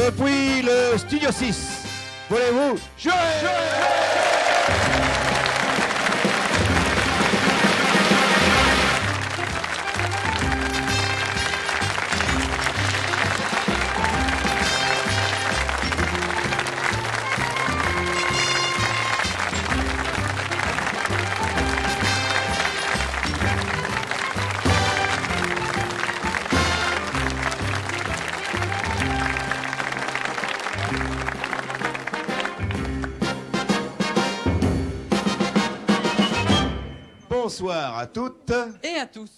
depuis le Studio 6. Voulez-vous jouer? Bonsoir à toutes. Et à tous.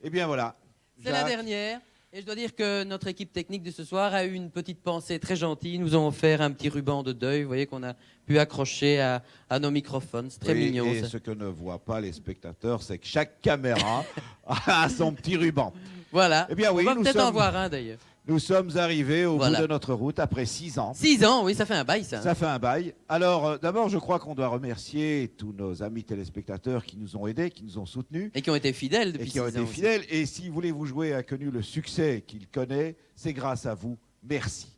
Et bien voilà. C'est la dernière. Et je dois dire que notre équipe technique de ce soir a eu une petite pensée très gentille. Ils nous ont offert un petit ruban de deuil, vous voyez, qu'on a pu accrocher à nos microphones. C'est très mignon. Et ça. ce que ne voient pas les spectateurs, c'est que chaque caméra a son petit ruban. Voilà. Eh bien oui, on va nous peut-être sommes- en voir un d'ailleurs. Nous sommes arrivés au Voilà. bout de notre route après 6 ans. 6 ans, oui, ça fait un bail ça. Ça fait un bail. Alors, d'abord, je crois qu'on doit remercier tous nos amis téléspectateurs qui nous ont aidés, qui nous ont soutenus Et qui ont été fidèles et depuis qui ont 6 été ans. aussi. fidèles. Et si Voulez-vous jouer a connu le succès qu'il connaît, c'est grâce à vous. Merci.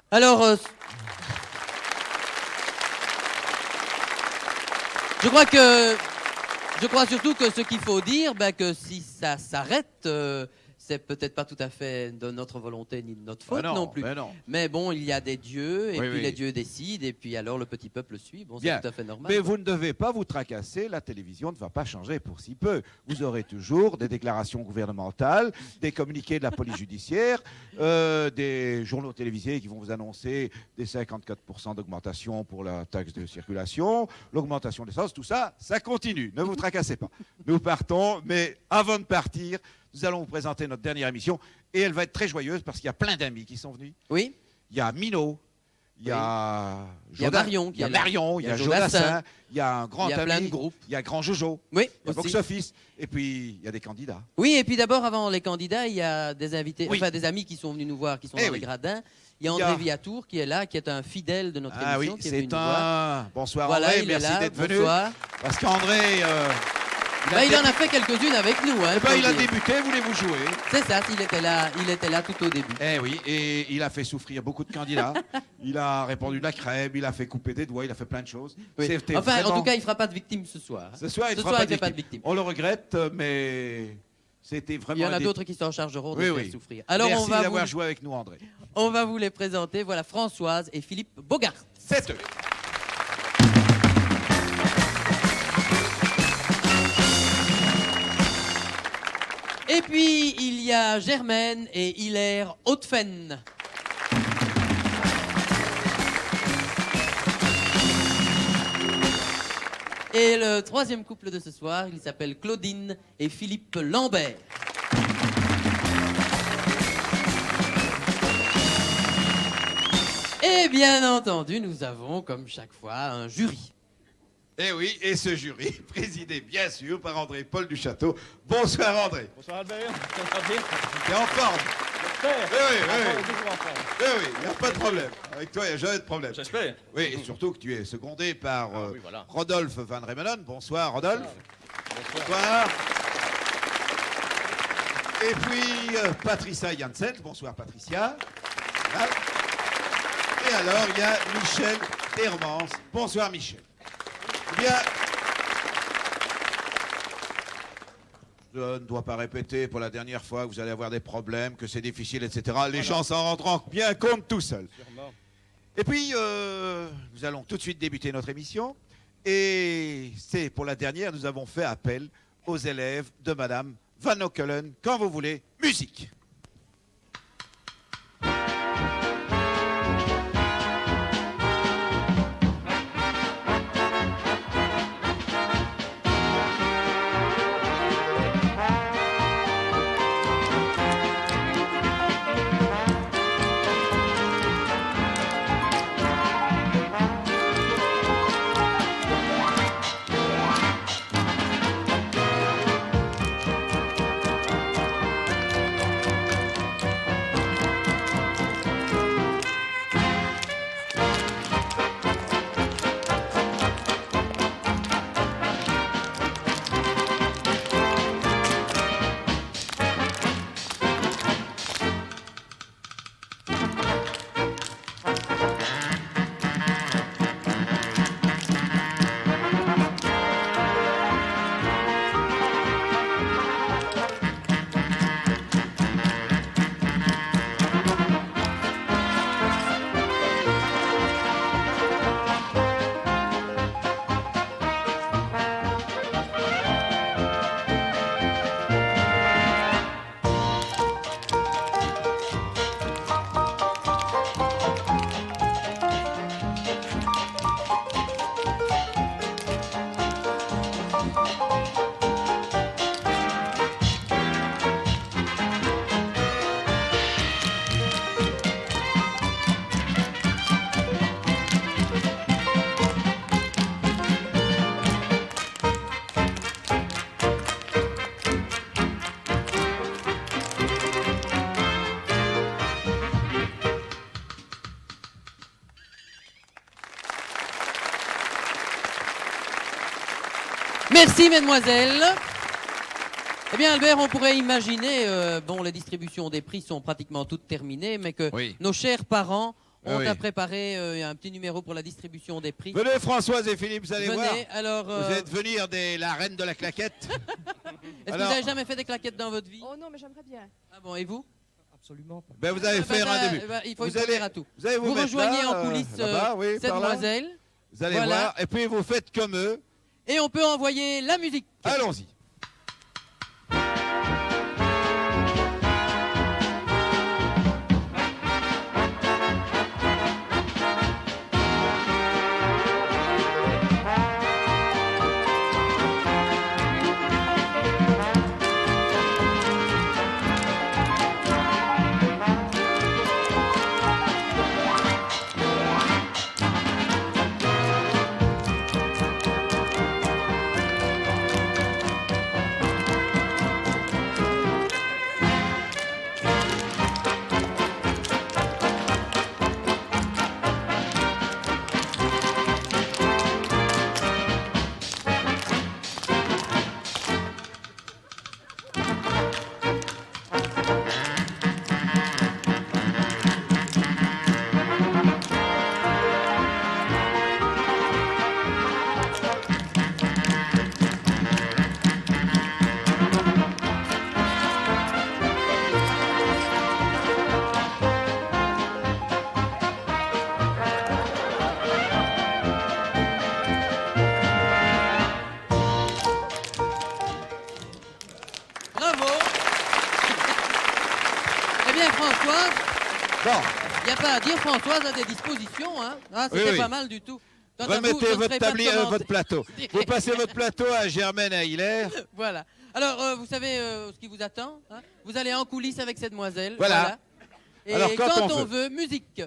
Alors, je crois surtout que ce qu'il faut dire, que si ça s'arrête, c'est peut-être pas tout à fait de notre volonté ni de notre faute non plus. Ben non. Mais bon, il y a des dieux, et Oui, puis oui. les dieux décident, et puis alors le petit peuple suit. Bon, c'est Bien. tout à fait normal. Mais vous ne devez pas vous tracasser, la télévision ne va pas changer pour si peu. Vous aurez toujours des déclarations gouvernementales, des communiqués de la police judiciaire, des journaux télévisés qui vont vous annoncer des 54% d'augmentation pour la taxe de circulation, l'augmentation de l'essence, tout ça, ça continue. Ne vous tracassez pas. Nous partons, mais avant de partir, nous allons vous présenter notre dernière émission et elle va être très joyeuse parce qu'il y a plein d'amis qui sont venus. Oui, Il y a Minot, il y a Il y a Marion qui il y a est là. Marion, il y a Jodassin. Jodassin, il y a un grand il y a ami, plein de groupes. il y a Grand Jojo, Oui, il y a aussi. Box Office, et puis il y a des candidats. Oui, et puis d'abord, avant les candidats, il y a des invités, Oui. enfin des amis qui sont venus nous voir, qui sont Eh dans oui. les gradins. Il y a Il y a- André Viatour qui est là, qui est un fidèle de notre Ah oui, émission, qui est venu c'est nous voir. un... Bonsoir Voilà, André, il est merci là. d'être venu. Bonsoir. Parce qu'André, Il en a fait quelques-unes avec nous. Hein, faut il a le dire. débuté, voulez-vous jouer? C'est ça, il était là tout au début. Eh oui, et il a fait souffrir beaucoup de candidats. Il a répandu de la crème, il a fait couper des doigts, il a fait plein de choses. Oui. C'était Enfin, en vraiment- tout cas, il ne fera pas de victime ce soir. ce soir, il ce fera soir, pas il fait de pas de victime. victime. On le regrette, mais c'était vraiment... Il y en a un d'autres qui s'en chargeront de Oui, faire oui. souffrir. Alors, Merci d'avoir joué avec nous, André. on va vous les présenter. Voilà Françoise et Philippe Bogart. C'est eux. Et puis, il y a Germaine et Hilaire Hautefen. Et le troisième couple de ce soir, il s'appelle Claudine et Philippe Lambert. Et bien entendu, nous avons, comme chaque fois, un jury. Eh oui, et ce jury, présidé bien sûr par André-Paul Duchâteau. Bonsoir André. Bonsoir Albert, ça va bien? T'es en forme? J'espère. Oui, il n'y a pas de problème. Avec toi, il n'y a jamais de problème. J'espère. Oui, et surtout que tu es secondé par oui, voilà. Rodolphe Van Remenen. Bonsoir Rodolphe. Bonsoir. Et puis Patricia Janssen. Bonsoir Patricia. Voilà. Et alors, il y a Michel Hermance. Bonsoir Michel. Eh bien, je ne dois pas répéter pour la dernière fois que vous allez avoir des problèmes, que c'est difficile, etc. Les gens s'en rendront bien compte tout seuls. Et puis, nous allons tout de suite débuter notre émission. Et c'est pour la dernière, nous avons fait appel aux élèves de Madame Van Ockelen. Quand vous voulez, musique. Merci, mesdemoiselles. Eh bien, Albert, on pourrait imaginer, bon, les distributions des prix sont pratiquement toutes terminées, mais que Oui. nos chers parents ont Oui. à préparer un petit numéro pour la distribution des prix. Venez Françoise et Philippe, vous allez voir. Venez, alors, Vous êtes venir la reine de la claquette. est-ce que alors- vous avez jamais fait des claquettes dans votre vie? Oh non, mais j'aimerais bien. Ah bon, et vous? Absolument pas. Ben, vous allez faire un début. Il faut Vous y allez- à tout. Vous allez vous, Vous mettre rejoignez là, en coulisses là-bas, oui, cette par là. demoiselle, Vous allez Voilà. voir. Et puis vous faites comme eux. et on peut envoyer la musique. Allons-y. Bravo. Eh bien, Françoise, Bon, il n'y a pas à dire, Françoise a des dispositions. Hein. Ah, c'était Oui, oui. pas mal du tout. Quant à vous, je remettez ne votre ferai pas de tablier, commentaire. votre plateau. Vous passez votre plateau à Germaine et à Hilaire. Voilà. Alors, vous savez ce qui vous attend, hein? Vous allez en coulisses avec cette demoiselle. Voilà. Et Alors, quand quand on on veut, musique.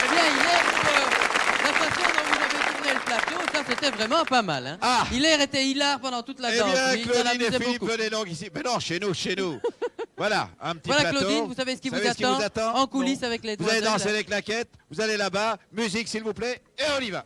Eh bien, Hilaire, la façon dont vous avez tourné le plateau, ça c'était vraiment pas mal. Hein. Ah. Hilaire était hilar pendant toute la Eh danse. bien, lui, ça Claudine et l'amusait Philippe, beaucoup. venez donc ici. Mais non, chez nous, chez nous. Voilà, un petit Voilà, plateau. Claudine, vous savez ce qui vous savez attend, en coulisses avec les Vous allez demoiselles. danser les claquettes, vous allez là-bas, musique s'il vous plaît, et on y va.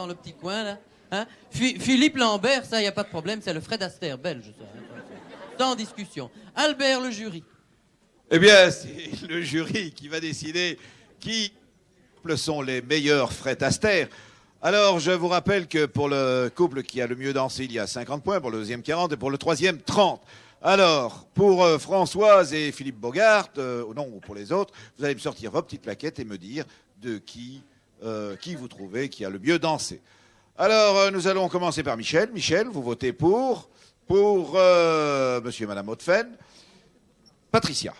dans le petit coin, là. Hein? Philippe Lambert, ça, il n'y a pas de problème, c'est le Fred Astaire belge, ça. Sans discussion. Albert, le jury. Eh bien, c'est le jury qui va décider qui sont les meilleurs Fred Astaire. Alors, je vous rappelle que pour le couple qui a le mieux dansé, il y a 50 points, pour le deuxième 40 et pour le troisième 30. Alors, pour Françoise et Philippe Bogart, ou pour les autres, vous allez me sortir vos petites plaquettes et me dire de qui vous trouvez qui a le mieux dansé. Alors, nous allons commencer par Michel. Michel, vous votez pour monsieur et madame Hautefenne. Patricia.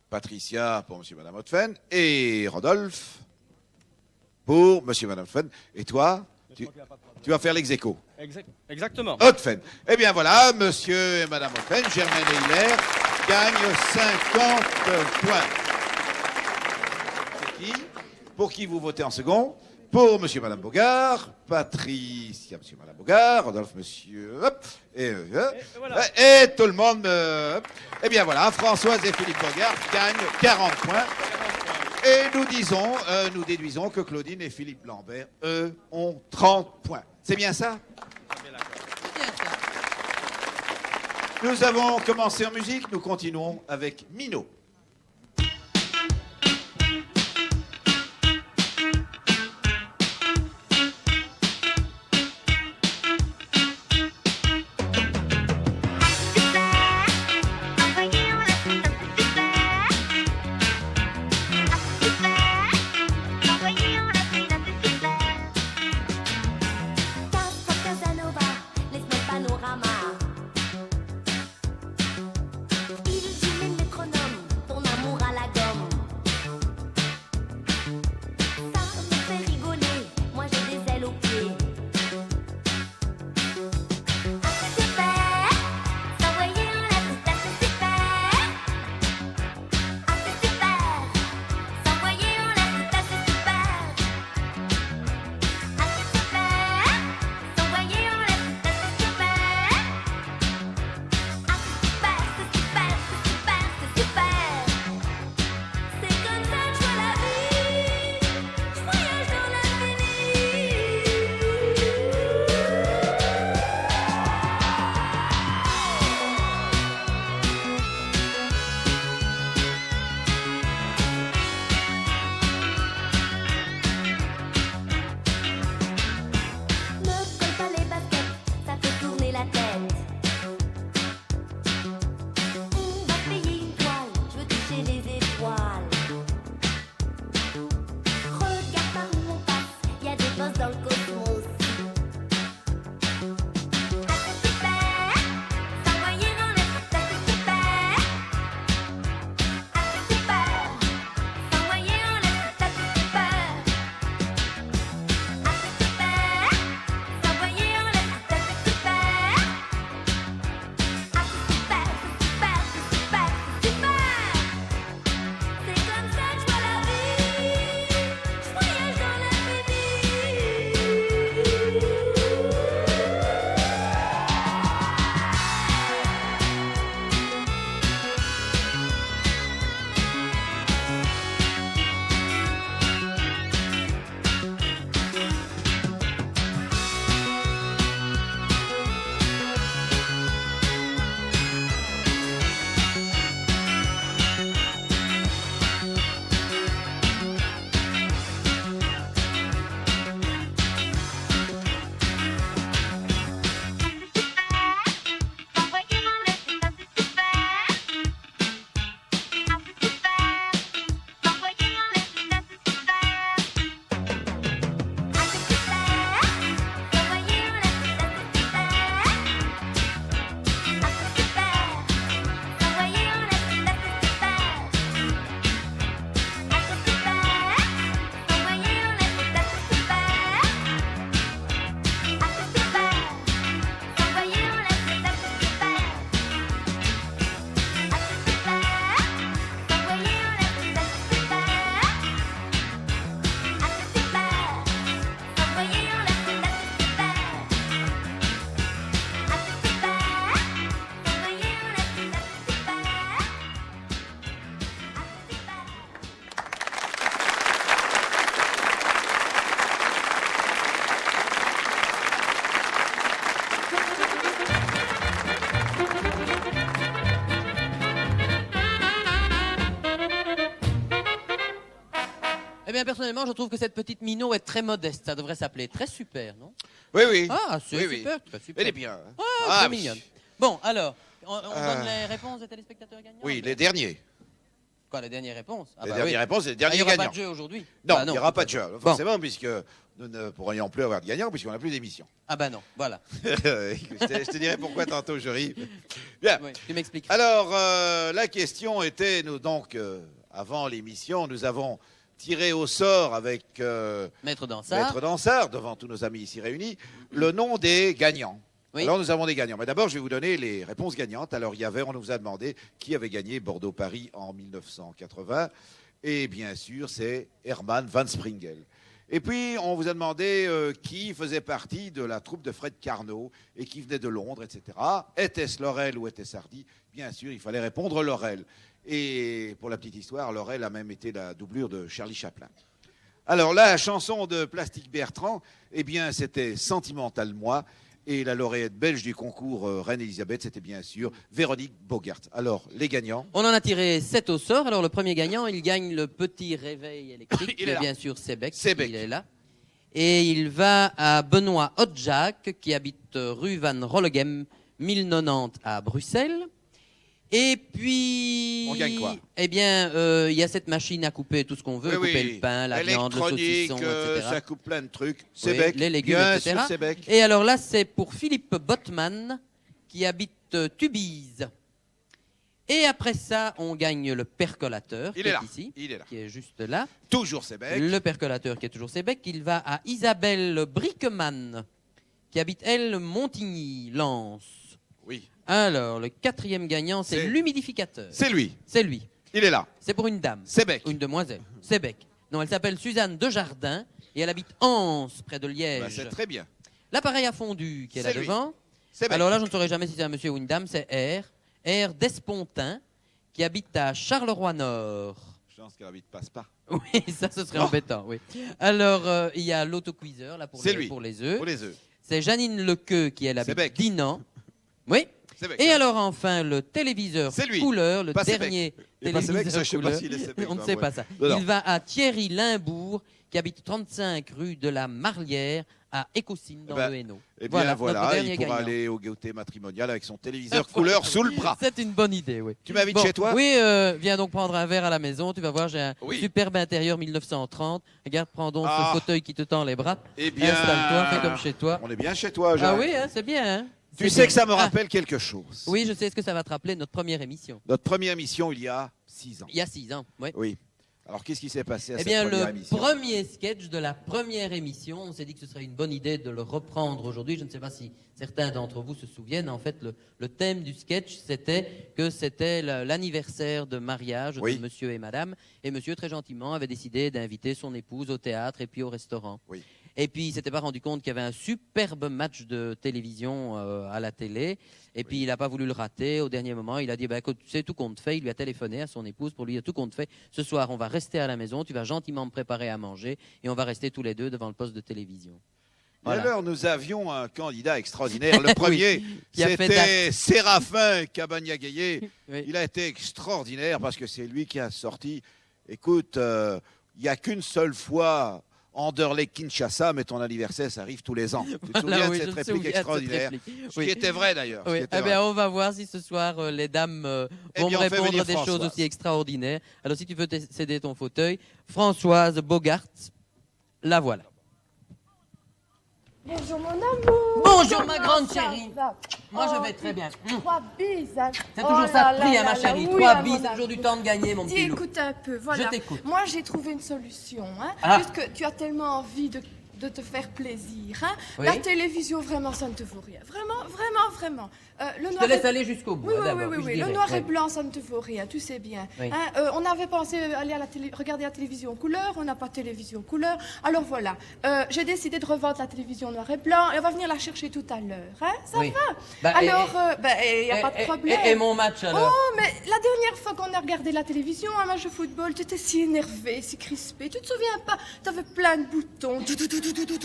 Patricia pour monsieur et madame Hautefenne. Et Rodolphe pour monsieur et madame Hautefenne. Et toi, tu vas faire l'ex-aequo. Exactement. Hautefenne. Eh bien voilà, monsieur et madame Hautefenne, Germaine et Hilaire gagnent 50 points. C'est qui? Pour qui vous votez en second? Pour monsieur et madame Bogart, Patricia, monsieur et madame Bogart, Rodolphe, monsieur, hop, voilà. Et tout le monde, eh bien voilà, Françoise et Philippe Bogart gagnent 40 points. Et nous déduisons que Claudine et Philippe Lambert, eux, ont 30 points. C'est bien ça? C'est bien ça. Nous avons commencé en musique, nous continuons avec Mino. bien, personnellement, je trouve que cette petite minot est très modeste. Ça devrait s'appeler très super, non? Oui, oui. Ah, c'est Oui, super, très super. Elle est bien. hein. Ah, très oui. mignonne. Bon, alors, on donne les réponses des téléspectateurs gagnants? Oui, les derniers. Quoi, les dernières réponses? Ah, Les bah dernières oui. réponses et les Ah, derniers il n'y aura gagnants. pas de jeu aujourd'hui? Non, Bah il n'y aura pas de jeu, Bon. forcément, puisque nous ne pourrions plus avoir de gagnants, puisqu'on n'a plus d'émission. Ah bah non, voilà. Je te dirai pourquoi tantôt, je ris. Bien. Oui, tu m'expliques. Alors, la question était, nous donc, avant l'émission, nous avons tiré au sort avec Maître Dansard. Maître Dansard, devant tous nos amis ici réunis, le nom des gagnants. Oui. Alors, nous avons des gagnants. Mais d'abord, je vais vous donner les réponses gagnantes. Alors, on nous a demandé qui avait gagné Bordeaux-Paris en 1980. Et bien sûr, c'est Herman Van Springel. Et puis, on vous a demandé qui faisait partie de la troupe de Fred Carnot et qui venait de Londres, etc. Était-ce Laurel ou était-ce Hardy? Bien sûr, il fallait répondre Laurel. Et pour la petite histoire, Laurel a même été la doublure de Charlie Chaplin. Alors, la chanson de Plastique Bertrand, eh bien, c'était Sentimental Moi. Et la lauréate belge du concours Reine-Elisabeth, c'était bien sûr Véronique Bogart. Alors, les gagnants. On en a tiré 7 au sort. Alors, le premier gagnant, il gagne le petit réveil électrique. Il est là. Bien sûr, Sébec. Sébec. Il est là. Et il va à Benoît Hodjak, qui habite rue Van Rollegem, 1090 à Bruxelles. Et puis... On gagne quoi? Eh bien, il y a cette machine à couper tout ce qu'on veut. Couper le pain, la viande, le saucisson, etc. Ça coupe plein de trucs. Oui, Sébec, les légumes, bien etc. sûr, Sébec. Et alors là, c'est pour Philippe Botman, qui habite Tubize. Et après ça, on gagne le percolateur, Il qui est là. ici, Il est là. qui est juste là. Toujours Sébec. Le percolateur qui est toujours Sébec. Il va à Isabelle Briqueman, qui habite, elle, Montigny, Lens. Oui. Alors, le quatrième gagnant, c'est C'est- l'humidificateur. C'est lui. C'est lui. Il est là. C'est pour une dame. Sébec. Une demoiselle. Sébec. Non, elle s'appelle Suzanne Desjardins et elle habite Anse, près de Liège. Bah, c'est très bien. L'appareil à fondu qui est là C'est lui. devant. Sébec. Alors là, je ne saurais jamais si c'est un monsieur ou une dame, c'est R Despontin, qui habite à Charleroi-Nord. Je pense qu'elle habite passe pas. Oui, ça, ce serait Non. embêtant, oui. Alors, il y a l'autocuiseur, là, C'est lui. pour les œufs. Pour les œufs. C'est Janine Lequeux, qui elle habite Sébec. Dinan. Oui. Sébec. Et alors, enfin, le téléviseur C'est lui. couleur, le Pas Sébec. dernier Il est pas Sébec, téléviseur ça, je sais pas couleur. s'il est Sébec, On ne bah, sait ouais. pas ça. Non, non. Il va à Thierry Limbourg, qui habite 35 rue de la Marlière, à Écosine, dans Ben, le Hainaut. Eh bien, notre voilà, dernier il pourra gagnant. aller au goûter matrimonial avec son téléviseur couleur sous le bras. C'est une bonne idée, oui. Tu m'invites Bon, chez toi? Oui, viens donc prendre un verre à la maison. Tu vas voir, j'ai un Oui. superbe intérieur 1930. Regarde, prends donc Ah. ce fauteuil qui te tend les bras. Eh bien, Installe-toi, fais comme chez toi. On est bien chez toi, Ah Jacques. oui, hein, c'est bien. Hein. Tu C'est sais bien. que ça me Ah, rappelle quelque chose. oui, je sais. Est-ce que ça va te rappeler notre première émission? Notre première émission, il y a 6 ans. Il y a 6 ans, oui. Oui. Alors, qu'est-ce qui s'est passé à Eh cette bien, première le émission? premier sketch de la première émission, on s'est dit que ce serait une bonne idée de le reprendre aujourd'hui. Je ne sais pas si certains d'entre vous se souviennent. En fait, le thème du sketch, c'était que c'était l'anniversaire de mariage Oui. de monsieur et madame. Et monsieur, très gentiment, avait décidé d'inviter son épouse au théâtre et puis au restaurant. Oui. Et puis, il s'était pas rendu compte qu'il y avait un superbe match de télévision à la télé. Et puis, il n'a pas voulu le rater. Au dernier moment, il a dit, bah, écoute, tu sais, tout compte fait. Il lui a téléphoné à son épouse pour lui dire, tout compte fait. Ce soir, on va rester à la maison. Tu vas gentiment me préparer à manger. Et on va rester tous les deux devant le poste de télévision. Et Voilà. alors, nous avions un candidat extraordinaire. Le premier, qui a fait c'était Séraphin Cabagna-Gaillet. Oui. Il a été extraordinaire parce que c'est lui qui a sorti. Écoute, il n'y a qu'une seule fois Anderlecht Kinshasa, mais ton anniversaire, ça arrive tous les ans. Tu te Voilà, souviens oui, de je cette me réplique souviens de cette extraordinaire? réplique. Ce Oui. qui était vrai d'ailleurs. ce Oui. qui était Eh vrai. bien, on va voir si ce soir les dames Eh vont bien, me on fait répondre venir à des choses Françoise. aussi extraordinaires. Alors, si tu veux céder ton fauteuil, Françoise Bogart, la voilà. Bonjour mon amour. Bonjour, ma Comment grande ça chérie. va? Moi, je Oh, vais très bien. Trois bises. Hein. C'est Oh toujours là ça de là prix, là hein, ma là, chérie. oui, Trois à bis, mon c'est toujours amour. du temps de gagner, mon Dis, petit loup. écoute un peu, voilà. Je t'écoute. Moi, j'ai trouvé une solution. Hein, Ah. puisque tu as tellement envie de te faire plaisir. Hein. Oui. La télévision, vraiment, ça ne te vaut rien. Vraiment, vraiment, vraiment. Le Je noir te laisse et- aller jusqu'au bout. Oui, hein, oui, d'abord, oui, puis je oui. Le dirai. noir Oui. et blanc, ça ne te vaut rien, tu sais bien. Oui. Hein, on avait pensé aller à la regarder la télévision couleur, on n'a pas de télévision couleur. Alors voilà, j'ai décidé de revendre la télévision noir et blanc et on va venir la chercher tout à l'heure. Hein, ça Oui. va? Bah, Alors, il n'y a pas de problème. Et mon match, alors? Oh, mais la dernière fois qu'on a regardé la télévision, un match de football, tu étais si énervé, si crispé. Tu te souviens pas? Tu avais plein de boutons.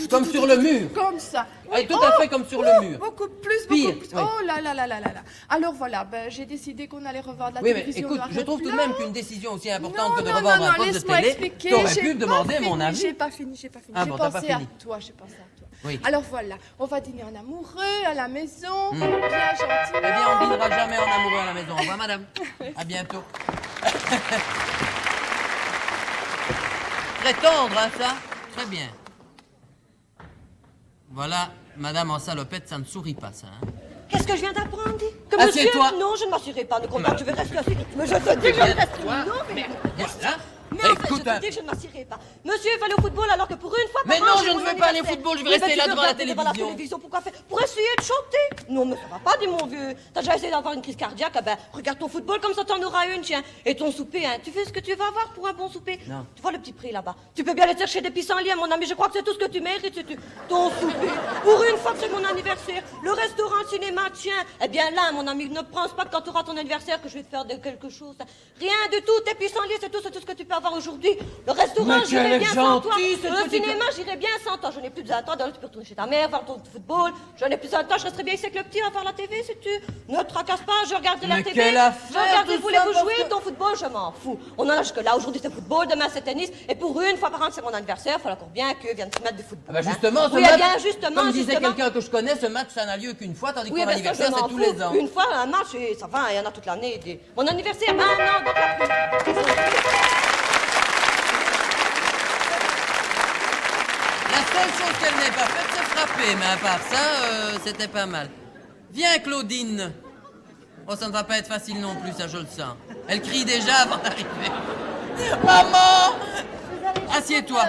Comme sur le mur. Comme ça. Et tout à fait comme sur le mur. Beaucoup plus, Pire, beaucoup plus. oui. Oh là là là là là là. Alors voilà, ben, j'ai décidé qu'on allait revendre la Oui, mais télévision. écoute, noir je et trouve tout de blanc. même qu'une décision aussi importante Non, que de non, revendre non, un non, poste de laisse-moi télé, expliquer. t'aurais J'ai pu pas demander mon fini, avis. J'ai pas fini. Ah J'ai bon, t'as pas pensé à fini. toi, j'ai pensé à toi. Oui. Alors voilà, on va dîner en amoureux à la maison, bien Eh gentiment. bien, on dînera jamais en amoureux à la maison. Au revoir, madame. À bientôt. Très tendre, hein, ça. Très bien. Voilà, madame en salopette, ça ne sourit pas, ça. Hein. Qu'est-ce que je viens d'apprendre, dis? Que Assieds-toi. monsieur... Non, je ne m'assurerai pas, ne compte pas, tu veux rester assis. Mais je te dis que je ne resterai pas. Non, mais... Voilà. Mais en fait, je Écoute, te dis que je ne m'assierai pas. Monsieur, il va aller au football alors que pour une fois... Mais par an, non, j'ai je ne mon veux pas aller au anniversaire. football, je vais Oui, mais rester tu là veux devant la regarder devant la télévision. télévision. Pourquoi faire? Pour essayer de chanter. Non, mais ça va pas, dis mon vieux. T'as déjà essayé d'avoir une crise cardiaque? Ah ben, regarde ton football, comme ça t'en auras une, tiens. Et ton souper, hein. Tu fais ce que tu vas avoir pour un bon souper? Non. Tu vois le petit prix là-bas? Tu peux bien aller chercher des pissenlits, mon ami. Je crois que c'est tout ce que tu mérites, c'est ton souper. Pour une fois que c'est mon anniversaire, le restaurant, le cinéma, tiens. Eh bien là, mon ami, ne pense pas que quand tu auras ton anniversaire que je vais te faire de quelque chose. Rien du tout. Tes pissenlits, c'est tout ce que tu peux avoir aujourd'hui. Le restaurant, Mais j'irai quelle bien est sans toi. gentille, cette Le petite- cinéma, j'irai bien sans toi. Je n'ai plus besoin de toi. Tu peux retourner chez ta mère, voir ton football. Je n'ai plus besoin de toi. Je resterai bien ici avec le petit à voir la TV, si tu ne te tracasse pas. Je regarde la Mais TV. quelle affaire, Je regarde, tout voulez-vous ça, jouer parce que- ton football? Je m'en fous. On en a jusque-là. Aujourd'hui, c'est football. Demain, c'est tennis. Et pour une fois par an, c'est mon anniversaire. Il faut encore bien que vienne se mettre du football. Ah bah hein. justement, ce Oui, match, eh bien, justement, comme disait justement. quelqu'un que je connais, ce match, ça n'a lieu qu'une fois, tandis que Oui, mon ben ça, je anniversaire, m'en c'est tous fous. les ans. Une fois, un match, et ça va, il y en a toute l'année. Mon anniversaire, un an, donc la La seule chose qu'elle n'ait pas faite, c'est frapper, mais à part ça, c'était pas mal. Viens, Claudine. Oh, ça ne va pas être facile non plus, ça, je le sens. Elle crie déjà avant d'arriver. Maman! Assieds-toi.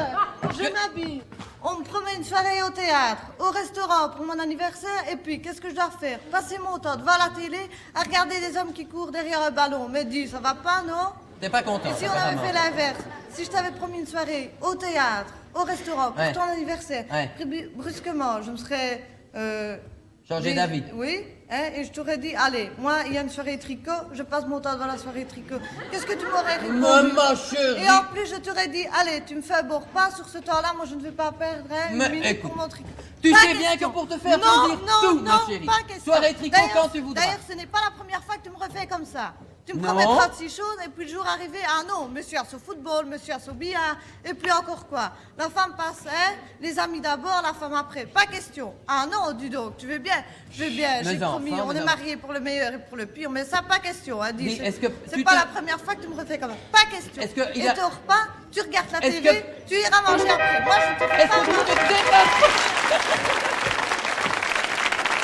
Je m'habille. On me promet une soirée au théâtre, au restaurant pour mon anniversaire, et puis qu'est-ce que je dois faire? Passer mon temps devant la télé à regarder des hommes qui courent derrière un ballon. Mais dis, ça va pas, non? T'es pas content. Et si ça, on avait vraiment. fait l'inverse? Si je t'avais promis une soirée au théâtre, au restaurant pour Ouais. ton anniversaire, Ouais. puis brusquement, je me serais... Changer dit- d'avis. Oui, hein, et je t'aurais dit, allez, moi, il y a une soirée tricot, je passe mon temps devant la soirée tricot. Qu'est-ce que tu m'aurais répondu? Maman chérie. Et en plus, je t'aurais dit, allez, tu me fais un bon repas sur ce temps-là, moi je ne vais pas perdre hein, une Mais minute écoute, pour mon tricot. tu Pas sais bien question. que pour te faire non, plaisir, non, tout, non, ma chérie. pas question. Soirée tricot D'ailleurs- quand tu voudras. D'ailleurs, ce n'est pas la première fois que tu me refais comme ça. Tu me Non. promets 36 choses et puis le jour arrivé, ah non, monsieur a son football, monsieur a son billard, et puis encore quoi. La femme passe, hein, les amis d'abord, la femme après. Pas question. Ah non, dis donc, tu veux bien, je veux bien, Mes j'ai promis, enfants, on mes est enfants. mariés pour le meilleur et pour le pire, mais ça, pas question, hein, dis. Dis, est-ce que C'est tu pas te- la première fois que tu me refais comme ça. Pas question. Est-ce que il et a- ton repas, tu regardes la Est-ce TV, tu iras manger après. Moi, je te fais Est-ce pas que tu manger. te dépasses?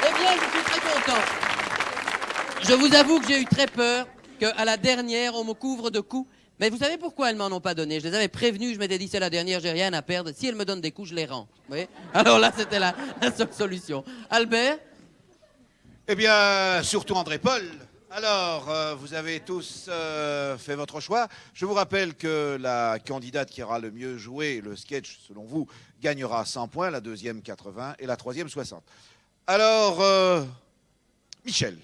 Eh bien, je suis très content. Je vous avoue que j'ai eu très peur qu'à la dernière, on me couvre de coups. Mais vous savez pourquoi elles m'en ont pas donné? Je les avais prévenues, je m'étais dit, c'est la dernière, j'ai rien à perdre. Si elles me donnent des coups, je les rends. Vous voyez? Alors là, c'était la seule solution. Albert? Eh bien, surtout André-Paul. Alors, vous avez tous fait votre choix. Je vous rappelle que la candidate qui aura le mieux joué le sketch, selon vous, gagnera 100 points, la deuxième 80 et la troisième 60. Alors, Michel,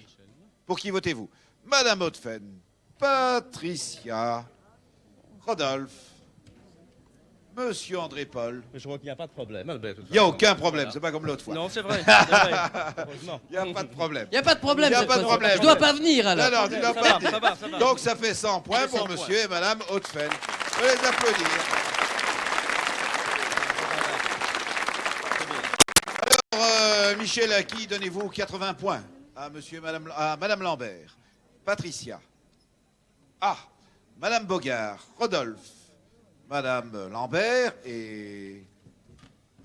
pour qui votez-vous? Madame Hautefenne, Patricia, Rodolphe, Monsieur André-Paul. Mais je vois qu'il n'y a pas de problème, Albert. Il n'y a aucun problème, c'est pas comme l'autre fois. Non, c'est vrai. C'est vrai. Heureusement. Il n'y a pas de problème. Il n'y a pas de problème. Y a cette pas de fois-ci. problème. Je dois pas venir alors. Non, non, tu dois Ça pas va, dire. ça va, ça va. Donc ça fait 100 points Ça fait pour 100 monsieur et madame Hautefenne. Je vais les applaudir. Alors, Michel, à qui donnez-vous 80 points? À monsieur et madame, à madame Lambert. Patricia. Ah, madame Bogart. Rodolphe. Madame Lambert et...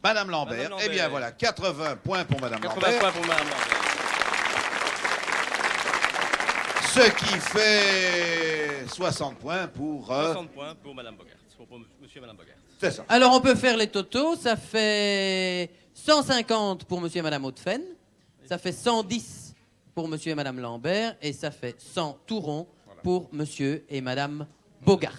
Madame Lambert. Madame Lambert. Eh bien voilà, 80 points pour madame 80 Lambert. points pour Madame Lambert. Ce qui fait 60 points pour... 60 points pour Madame Bogart. Pour monsieur et Madame Bogart. C'est ça. Alors, on peut faire les totaux. Ça fait 150 pour monsieur et madame Hautefenne. Ça fait 110 pour monsieur et madame Lambert. Et ça fait 100 tout rond pour monsieur et madame Bogart.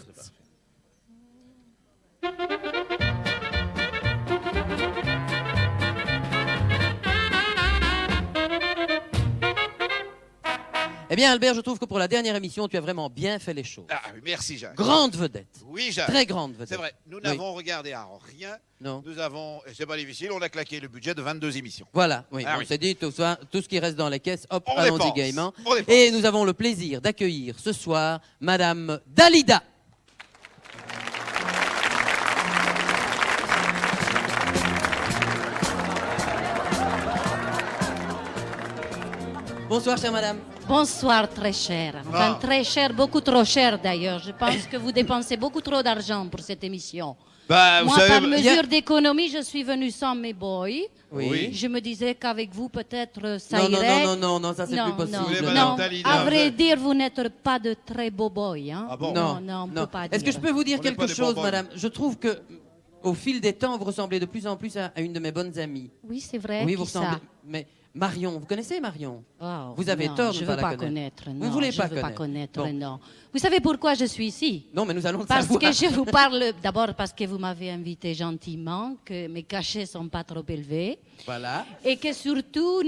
Eh Eh bien, Albert, je trouve que pour la dernière émission, tu as vraiment bien fait les choses. Ah, merci, Jacques. Grande vedette. Oui, Jacques. Très grande vedette. C'est vrai. Nous Oui. n'avons regardé à rien. Non. Nous avons, et c'est pas difficile, on a claqué le budget de 22 émissions. Voilà, oui. Ah On oui. s'est dit, tout ce qui reste dans les caisses, hop, On allons-y dépense. gaiement. On dépense. Et nous avons le plaisir d'accueillir ce soir Madame Dalida. Bonsoir, chère madame. Bonsoir, très cher. Enfin, très cher, beaucoup trop cher d'ailleurs. Je pense que vous dépensez beaucoup trop d'argent pour cette émission. Bah, vous Moi, par savez, mesure d'économie, je suis venue sans mes boys. Oui. Je me disais qu'avec vous, peut-être, ça Non, non, irait. non, ça c'est plus possible. Vous voulez, Non, madame non. Dalida, À vrai vous- dire, vous n'êtes pas de très beaux boys. Hein? Ah bon? Non, on peut pas Est-ce dire. que je peux vous dire On n'est quelque pas des chose, bonbons. madame? Je trouve que au fil des temps, vous ressemblez de plus en plus à une de mes bonnes amies. Oui, c'est vrai. Oui, qui vous ressemblez. ça? Mais Marion, vous connaissez Marion? Oh, Vous avez non, tort de je ne ne pas veux la pas connaître. connaître. Vous Non, voulez je pas veux pas connaître. connaître, Bon. non. Vous savez pourquoi je suis ici? Non, mais nous allons le Parce savoir. que je vous parle d'abord parce que vous m'avez invité gentiment, que mes cachets sont pas trop élevés Voilà. et que surtout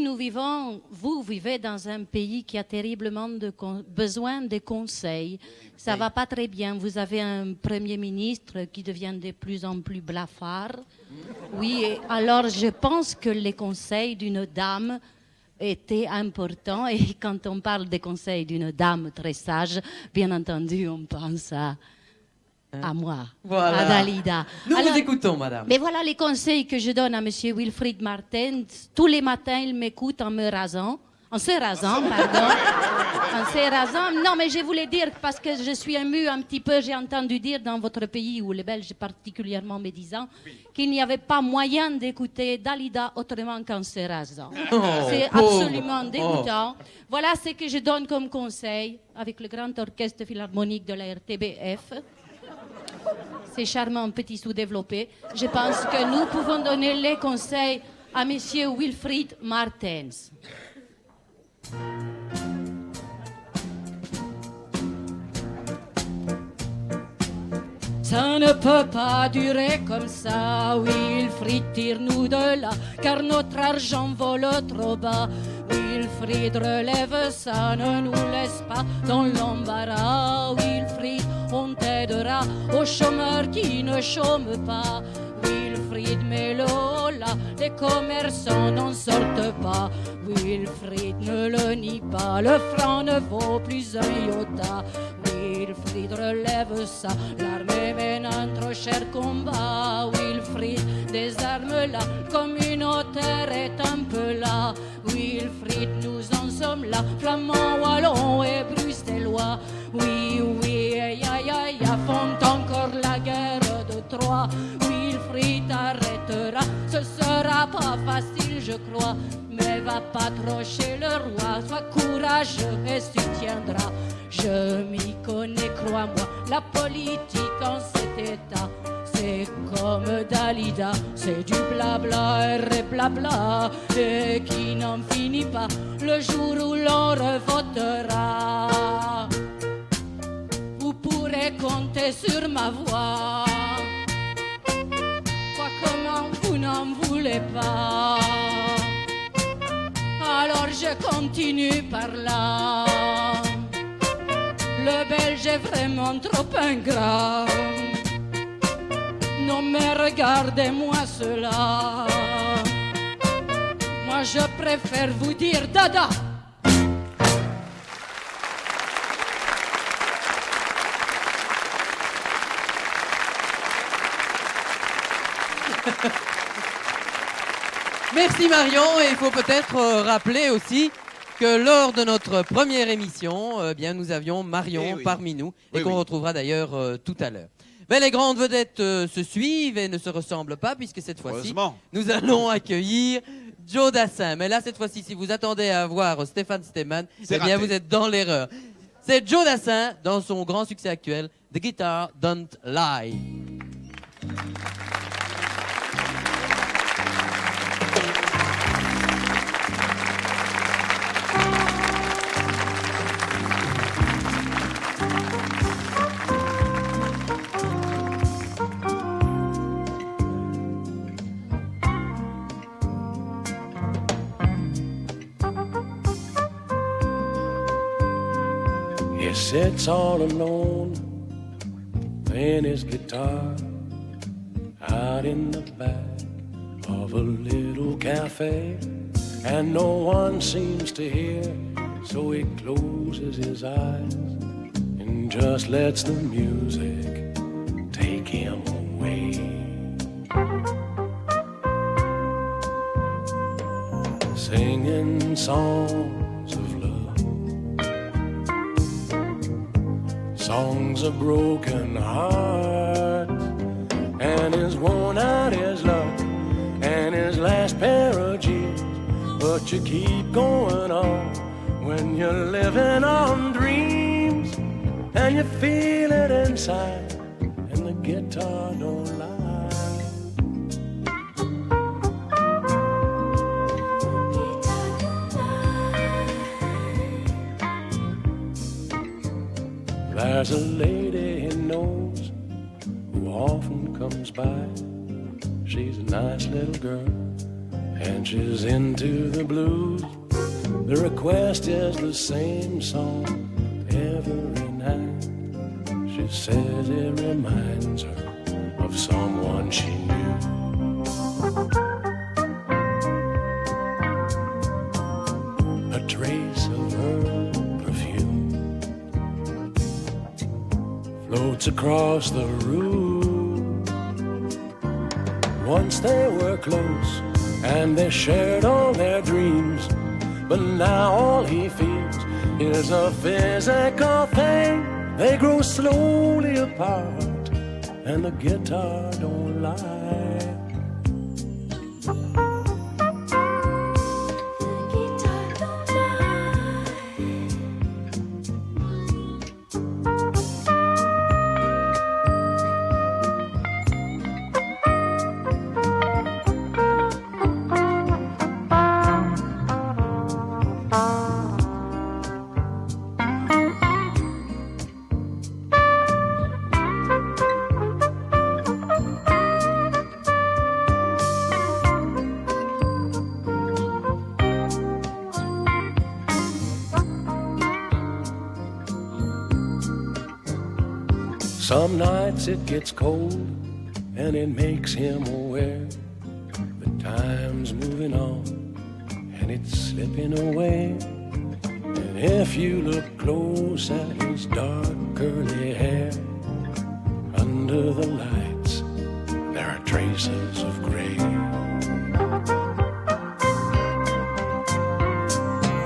vous vivez dans un pays qui a terriblement besoin de conseils. Ça Oui. va pas très bien. Vous avez un premier ministre qui devient de plus en plus blafard. Oui, et alors je pense que les conseils d'une dame était important et quand on parle des conseils d'une dame très sage, bien entendu, on pense à moi, Voilà. à Dalida. Nous Alors, vous écoutons, madame. mais voilà les conseils que je donne à Monsieur Wilfried Martin. Tous les matins, il m'écoute en me rasant. En se rasant, pardon. En se rasant. Non, mais je voulais dire, parce que je suis émue un petit peu, j'ai entendu dire dans votre pays, où les Belges particulièrement médisants, qu'il n'y avait pas moyen d'écouter Dalida autrement qu'en se rasant. Oh, C'est pauvre. absolument dégoûtant. Voilà ce que je donne comme conseil avec le grand orchestre philharmonique de la RTBF. Ces charmants petits sous-développés. Je pense que nous pouvons donner les conseils à Monsieur Wilfried Martens. Ça ne peut pas durer comme ça, Wilfried, tire-nous de là, car notre argent vole trop bas. Wilfried, relève ça, ne nous laisse pas dans l'embarras. Wilfried, on t'aidera aux chômeurs qui ne chôment pas. Wilfried, mets-le là, les commerçants n'en sortent pas. Wilfried, ne le nie pas, le franc ne vaut plus un iota. Wilfried, relève ça, l'armée mène un trop cher combat. Wilfried, des armes là, communautaire est un peu là. Wilfried, nous en sommes là, flamands, wallons et bruxellois. Oui, oui, aïe, aïe, aïe, font encore la guerre de Troie. Wilfried arrêtera, ce sera pas facile, je crois. Mais va pas trop chez le roi, sois courageux et soutiendras. Je m'y connais, crois-moi, la politique en cet état. C'est comme Dalida, c'est du blabla et blabla, et qui n'en finit pas le jour où l'on revotera. Vous pourrez compter sur ma voix. Quoi, comment vous n'en voulez pas? Alors je continue par là. Le Belge est vraiment trop ingrat. Non mais regardez-moi cela. Moi je préfère vous dire dada. Merci Marion, et il faut peut-être rappeler aussi que lors de notre première émission, bien nous avions Marion Eh oui. parmi nous et Oui, qu'on oui. retrouvera d'ailleurs tout à l'heure. Mais les grandes vedettes se suivent et ne se ressemblent pas puisque cette fois-ci, Heureusement. nous allons accueillir Joe Dassin. Mais là, cette fois-ci, si vous attendez à voir Stéphane Stemman, C'est eh bien raté. vous êtes dans l'erreur. C'est Joe Dassin dans son grand succès actuel, The Guitar Don't Lie. He sits all alone, playing his guitar out in the back of a little cafe, and no one seems to hear, so he closes his eyes and just lets the music take him away. Singing songs of love, songs of broken hearts, and his worn out his luck and his last pair of jeans. But you keep going on when you're living on dreams, and you feel it inside, and the guitar don't lie. There's a lady he knows who often comes by. She's a nice little girl, and she's into the blues. The request is the same song every night. She says it reminds her of someone she knew. A trace of her perfume floats across the room. Once they were close and they shared all their dreams, but now all he feels is a physical thing. They grow slowly apart, and the guitar don't lie. Some nights it gets cold, and it makes him aware that time's moving on, and it's slipping away. And if you look close at his dark curly hair, under the lights there are traces of gray.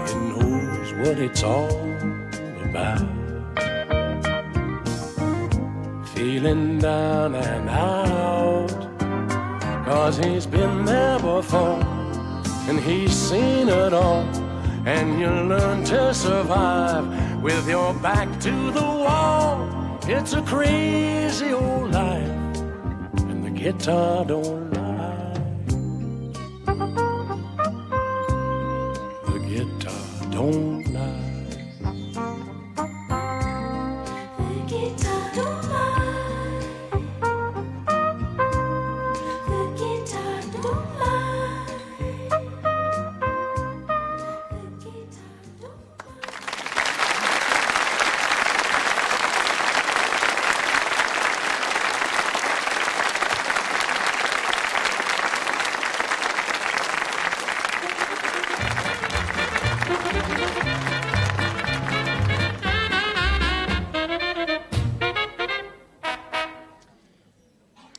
He knows what it's all about, feeling down and out, 'cause he's been there before, and he's seen it all. And you learn to survive with your back to the wall. It's a crazy old life, and the guitar don't lie. The guitar don't lie.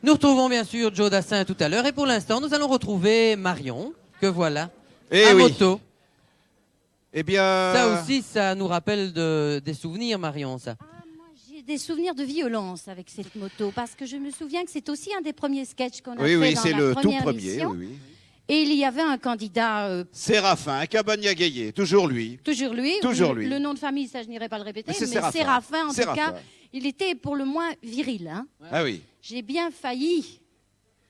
Nous retrouvons bien sûr Joe Dassin tout à l'heure, et pour l'instant nous allons retrouver Marion, que voilà, à moto. Eh bien... Ça aussi, ça nous rappelle des souvenirs, Marion, ça. Moi, j'ai des souvenirs de violence avec cette moto, parce que je me souviens que c'est aussi un des premiers sketchs qu'on a fait dans la première émission. Oui, c'est le tout premier, oui. Et il y avait un candidat... Séraphin Cabagna-Gaillet, toujours lui. Toujours lui. Toujours lui. Le nom de famille, ça, je n'irai pas le répéter, mais Séraphin, en tout cas, il était pour le moins viril. Hein. Ah oui. J'ai bien failli...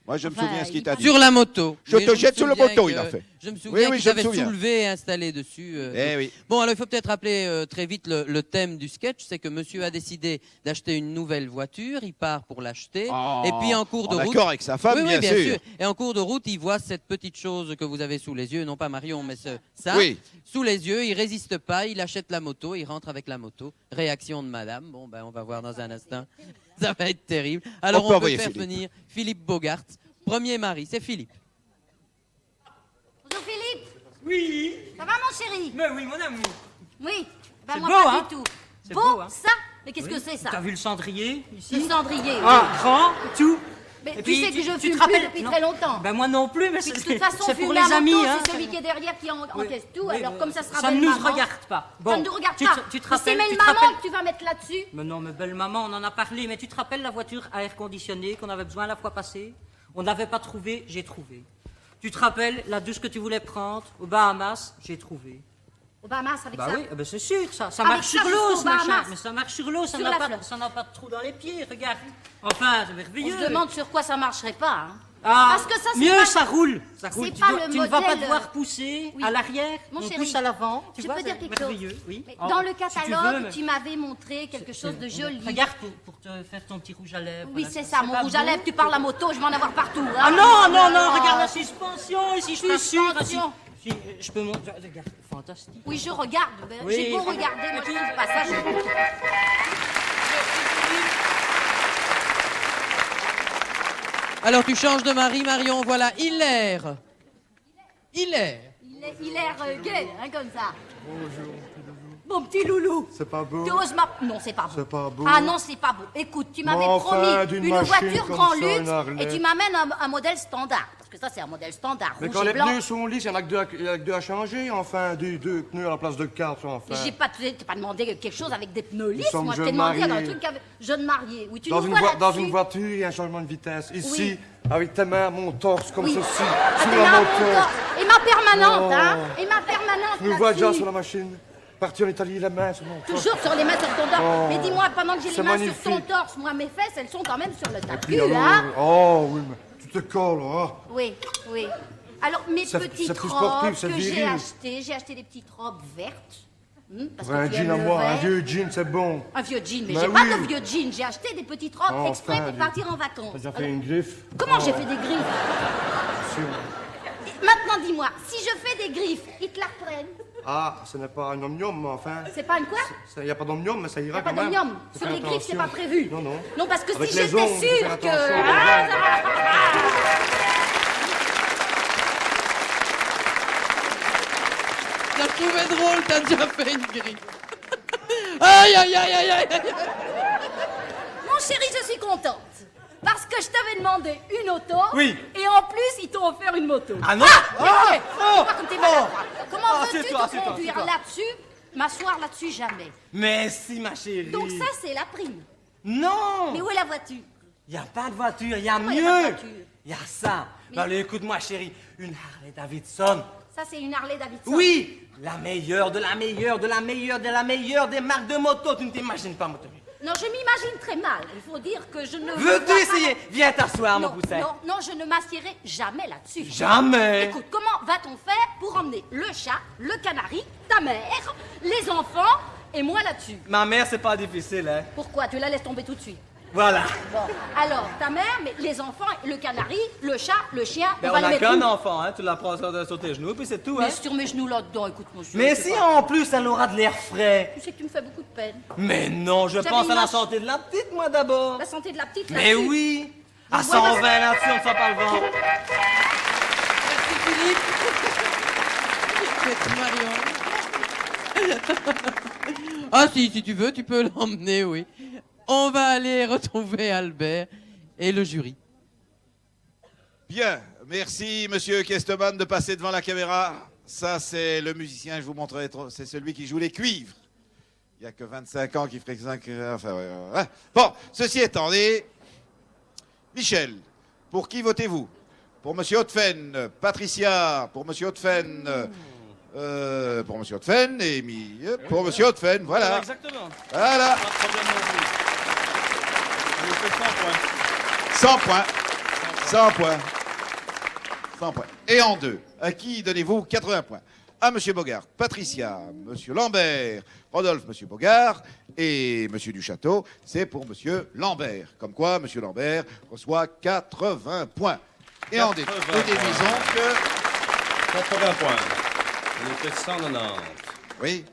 Moi, je me souviens ce qu'il t'a dit. Sur la moto. Je te jette sur la moto, il a fait. Je me souviens oui, qu'ils je me avaient souviens. soulevé et installé dessus. Eh oui. Bon, alors il faut peut-être rappeler très vite le thème du sketch, c'est que monsieur a décidé d'acheter une nouvelle voiture, il part pour l'acheter, Oh, et puis en cours de route... D'accord avec sa femme, oui, bien sûr. Et en cours de route, il voit cette petite chose que vous avez sous les yeux, non pas Marion, mais ça, Oui. sous les yeux, il résiste pas, il achète la moto, il rentre avec la moto. Réaction de madame, bon ben on va voir dans un instant, ça va être terrible. Alors On peut on peut envoyer faire Philippe. venir Philippe Bogart, premier mari, c'est Philippe. Bonjour Philippe. Oui. Ça va mon chéri? Mais oui, mon amour. Oui. Ben C'est moi beau, pas hein? du tout. C'est Beau, beau, hein? ça? Mais qu'est-ce que c'est ça? T'as vu le cendrier ici? Le cendrier. Ah, oui. grand, tout. Mais Et tu puis, sais que je tu fume te plus rappelles- depuis non. très longtemps. Ben moi non plus, mais Puis c'est de toute façon, c'est pour fumer les à amis, moto, hein. c'est celui qui est derrière qui encaisse tout. Oui, Alors comme ça sera ça ne belle nous maman. regarde pas. Ça Bon, ne nous regarde tu pas. te- tu te Mais c'est rappelles- belle tu te maman rappelles- que tu vas mettre là-dessus. Mais non, mais belle maman, on en a parlé. Mais tu te rappelles la voiture à air conditionné qu'on avait besoin la fois passée? On n'avait pas trouvé, j'ai trouvé. Tu te rappelles la douche que tu voulais prendre aux Bahamas? J'ai trouvé. Au Bahamas avec Bah ça. oui, ben c'est sûr, ça Avec marche ça, sur l'eau, jusqu'au ce machin. Bahamas. Mais ça marche sur l'eau, ça Sur n'a la pas, flotte. ça n'a pas de trou dans les pieds, regarde. Enfin, c'est On merveilleux. se demande sur quoi ça marcherait pas. Hein. Ah, Parce que ça, c'est mieux, pas- ça roule. Ça roule. c'est Tu, pas dois- le tu ne vas pas modèle, devoir pousser oui. à l'arrière, Mon on chéri, pousse à l'avant. Tu je vois, peux dire c'est quelque chose. merveilleux, oui. Mais Oh, dans le si tu catalogue, veux, mais- tu m'avais montré quelque chose de joli. Regarde pour te faire ton petit rouge à lèvres. Oui, là, c'est ça, mon pas rouge à beau lèvres. Tu parles à moto, je vais en avoir partout. hein. Ah non, non, non, Oh. regarde la suspension ici, je t'assure. Suspension. Si, je peux montrer. Regarde, fantastique. Oui, je regarde. Oui. J'ai beau regarder, moi je trouve pas ça joli. Alors tu changes de mari, Marion, voilà, Hilaire. Hilaire. Il a l'air gay, hein, comme ça. Bonjour. Mon petit loulou. C'est pas beau. Tu oses ma... Non, c'est pas beau. C'est pas beau. Ah non, c'est pas beau. Écoute, tu m'avais enfin, promis d'une une machine voiture comme grand ça, luxe une Harley. et tu m'amènes un modèle standard. Parce que ça, c'est un modèle standard, Mais rouge quand et les blanc. pneus sont lisses, il y en a que deux à changer, enfin, deux pneus à la place de quatre, enfin. J'ai pas, t'ai pas demandé quelque chose avec des pneus lisses. sommes Moi, je t'ai jeunes demandé un mariés. truc avec jeune marié. Oui, tu Dans nous une, vois dans là-dessus. une voiture, il y a un changement de vitesse. Ici, Oui. avec tes mains, mon torse, comme Oui. ceci, Ah, sur t'es la là, mon moto. corps. Et ma permanente, Oh. hein. Et ma permanente. Tu nous vois déjà là-dessus. sur la machine. Parti en Italie, les mains sur mon torse. Toujours sur les mains sur ton torse. Oh. Mais dis-moi, pendant que j'ai les C'est mains sur ton magnifique. torse, moi, mes fesses, elles sont quand même sur le Puis tapis, alors, hein. oh oui, mais tu te colles, hein. Oui, oui. Alors, mes C'est petites plus robes sportif, c'est que viril. j'ai acheté des petites robes vertes. Parce Un que tu jean aimes à le moi, un vert. vieux jean, c'est bon. Un vieux jean, mais Bah j'ai pas oui. de vieux jean. J'ai acheté des petites robes Enfin, exprès pour dis- partir en vacances. T'as déjà fait Alors, une griffe? comment Oh, j'ai fait des griffes sûr. Et maintenant, dis-moi, si je fais des griffes, ils te la reprennent. Ah, ce n'est pas un omnium, mais enfin. C'est pas une quoi? Il n'y a pas d'omnium, mais ça ira Y a pas quand même. d'omnium. Faut Sur faire les griffes, c'est attention. pas prévu. Non, non. Non, parce que Avec si les j'étais ongles, faut faire sûre que... attention aux Ah, Je la trouvais drôle, t'as déjà fait une grille. Aïe, aïe, aïe, aïe, aïe, aïe. Mon chéri, je suis contente. Parce que je t'avais demandé une auto. Oui. Et en plus, ils t'ont offert une moto. Ah non Ah, c'est pas comme t'es maladroit. Comment Ah, veux-tu c'est toi, te c'est toi, conduire c'est toi. là-dessus, m'asseoir là-dessus, jamais. Merci, ma chérie. Donc ça, c'est la prime. Non. Mais où est la voiture? Il n'y a pas de voiture, il y a Comment y a pas de mieux. voiture? Il y a ça. Mais- Ben, allez, écoute-moi, chérie. Une Harley Davidson. Ça, c'est une Harley Davidson. Oui, la meilleure, de la meilleure, de la meilleure, de la meilleure des marques de moto. Tu ne t'imagines pas, moto. Non, je m'imagine très mal. Il faut dire que je ne... Veux-tu vois pas- essayer? Viens t'asseoir, mon Non, poussin. non, non, je ne m'assierai jamais là-dessus. Jamais. Écoute, comment va-t-on faire pour emmener le chat, le canari, ta mère, les enfants et moi là-dessus? Ma mère, c'est pas difficile, hein. Pourquoi? Tu la laisses tomber tout de suite. Voilà. Bon, alors, ta mère, mais les enfants, le canari, le chat, le chien, Ben, on on va les n'a mettre qu'un où? enfant, hein. Tu la prends sur tes genoux, puis c'est tout, hein. Mais sur mes genoux là-dedans, écoute, monsieur. Mais c'est si pas- en plus elle aura de l'air frais. Tu sais que tu me fais beaucoup de peine. Mais non, je J'avais pense une à la marche- santé de la petite, moi d'abord. La santé de la petite, Mais là-dessus. oui. À Ouais, 120 parce- là-dessus, on ne sent pas le vent. Merci, Philippe. Marion. Ah si tu veux, tu peux l'emmener, oui. On va aller retrouver Albert et le jury. Bien, merci Monsieur Kesteman de passer devant la caméra. Ça, c'est le musicien, je vous montrerai, c'est celui qui joue les cuivres. Il n'y a que 25 ans qui ferait 5... Enfin, ouais. Bon, ceci étant dit, Michel, pour qui votez-vous? Pour Monsieur Hautefenne, Patricia, pour Monsieur Hautefenne, pour Monsieur Hautefenne, et pour Monsieur Hautefenne, voilà. Exactement. Voilà, Pas de problème non plus. Je vous fais 100 points. 100 points. 100 points. 100 points. Et en 2, à qui donnez-vous 80 points? À M. Bogart, Patricia, M. Lambert, Rodolphe, M. Bogart et M. Duchâteau, c'est pour M. Lambert. Comme quoi, M. Lambert reçoit 80 points. Et en 2, nous déduisons que... 80 points. On était 190. Oui.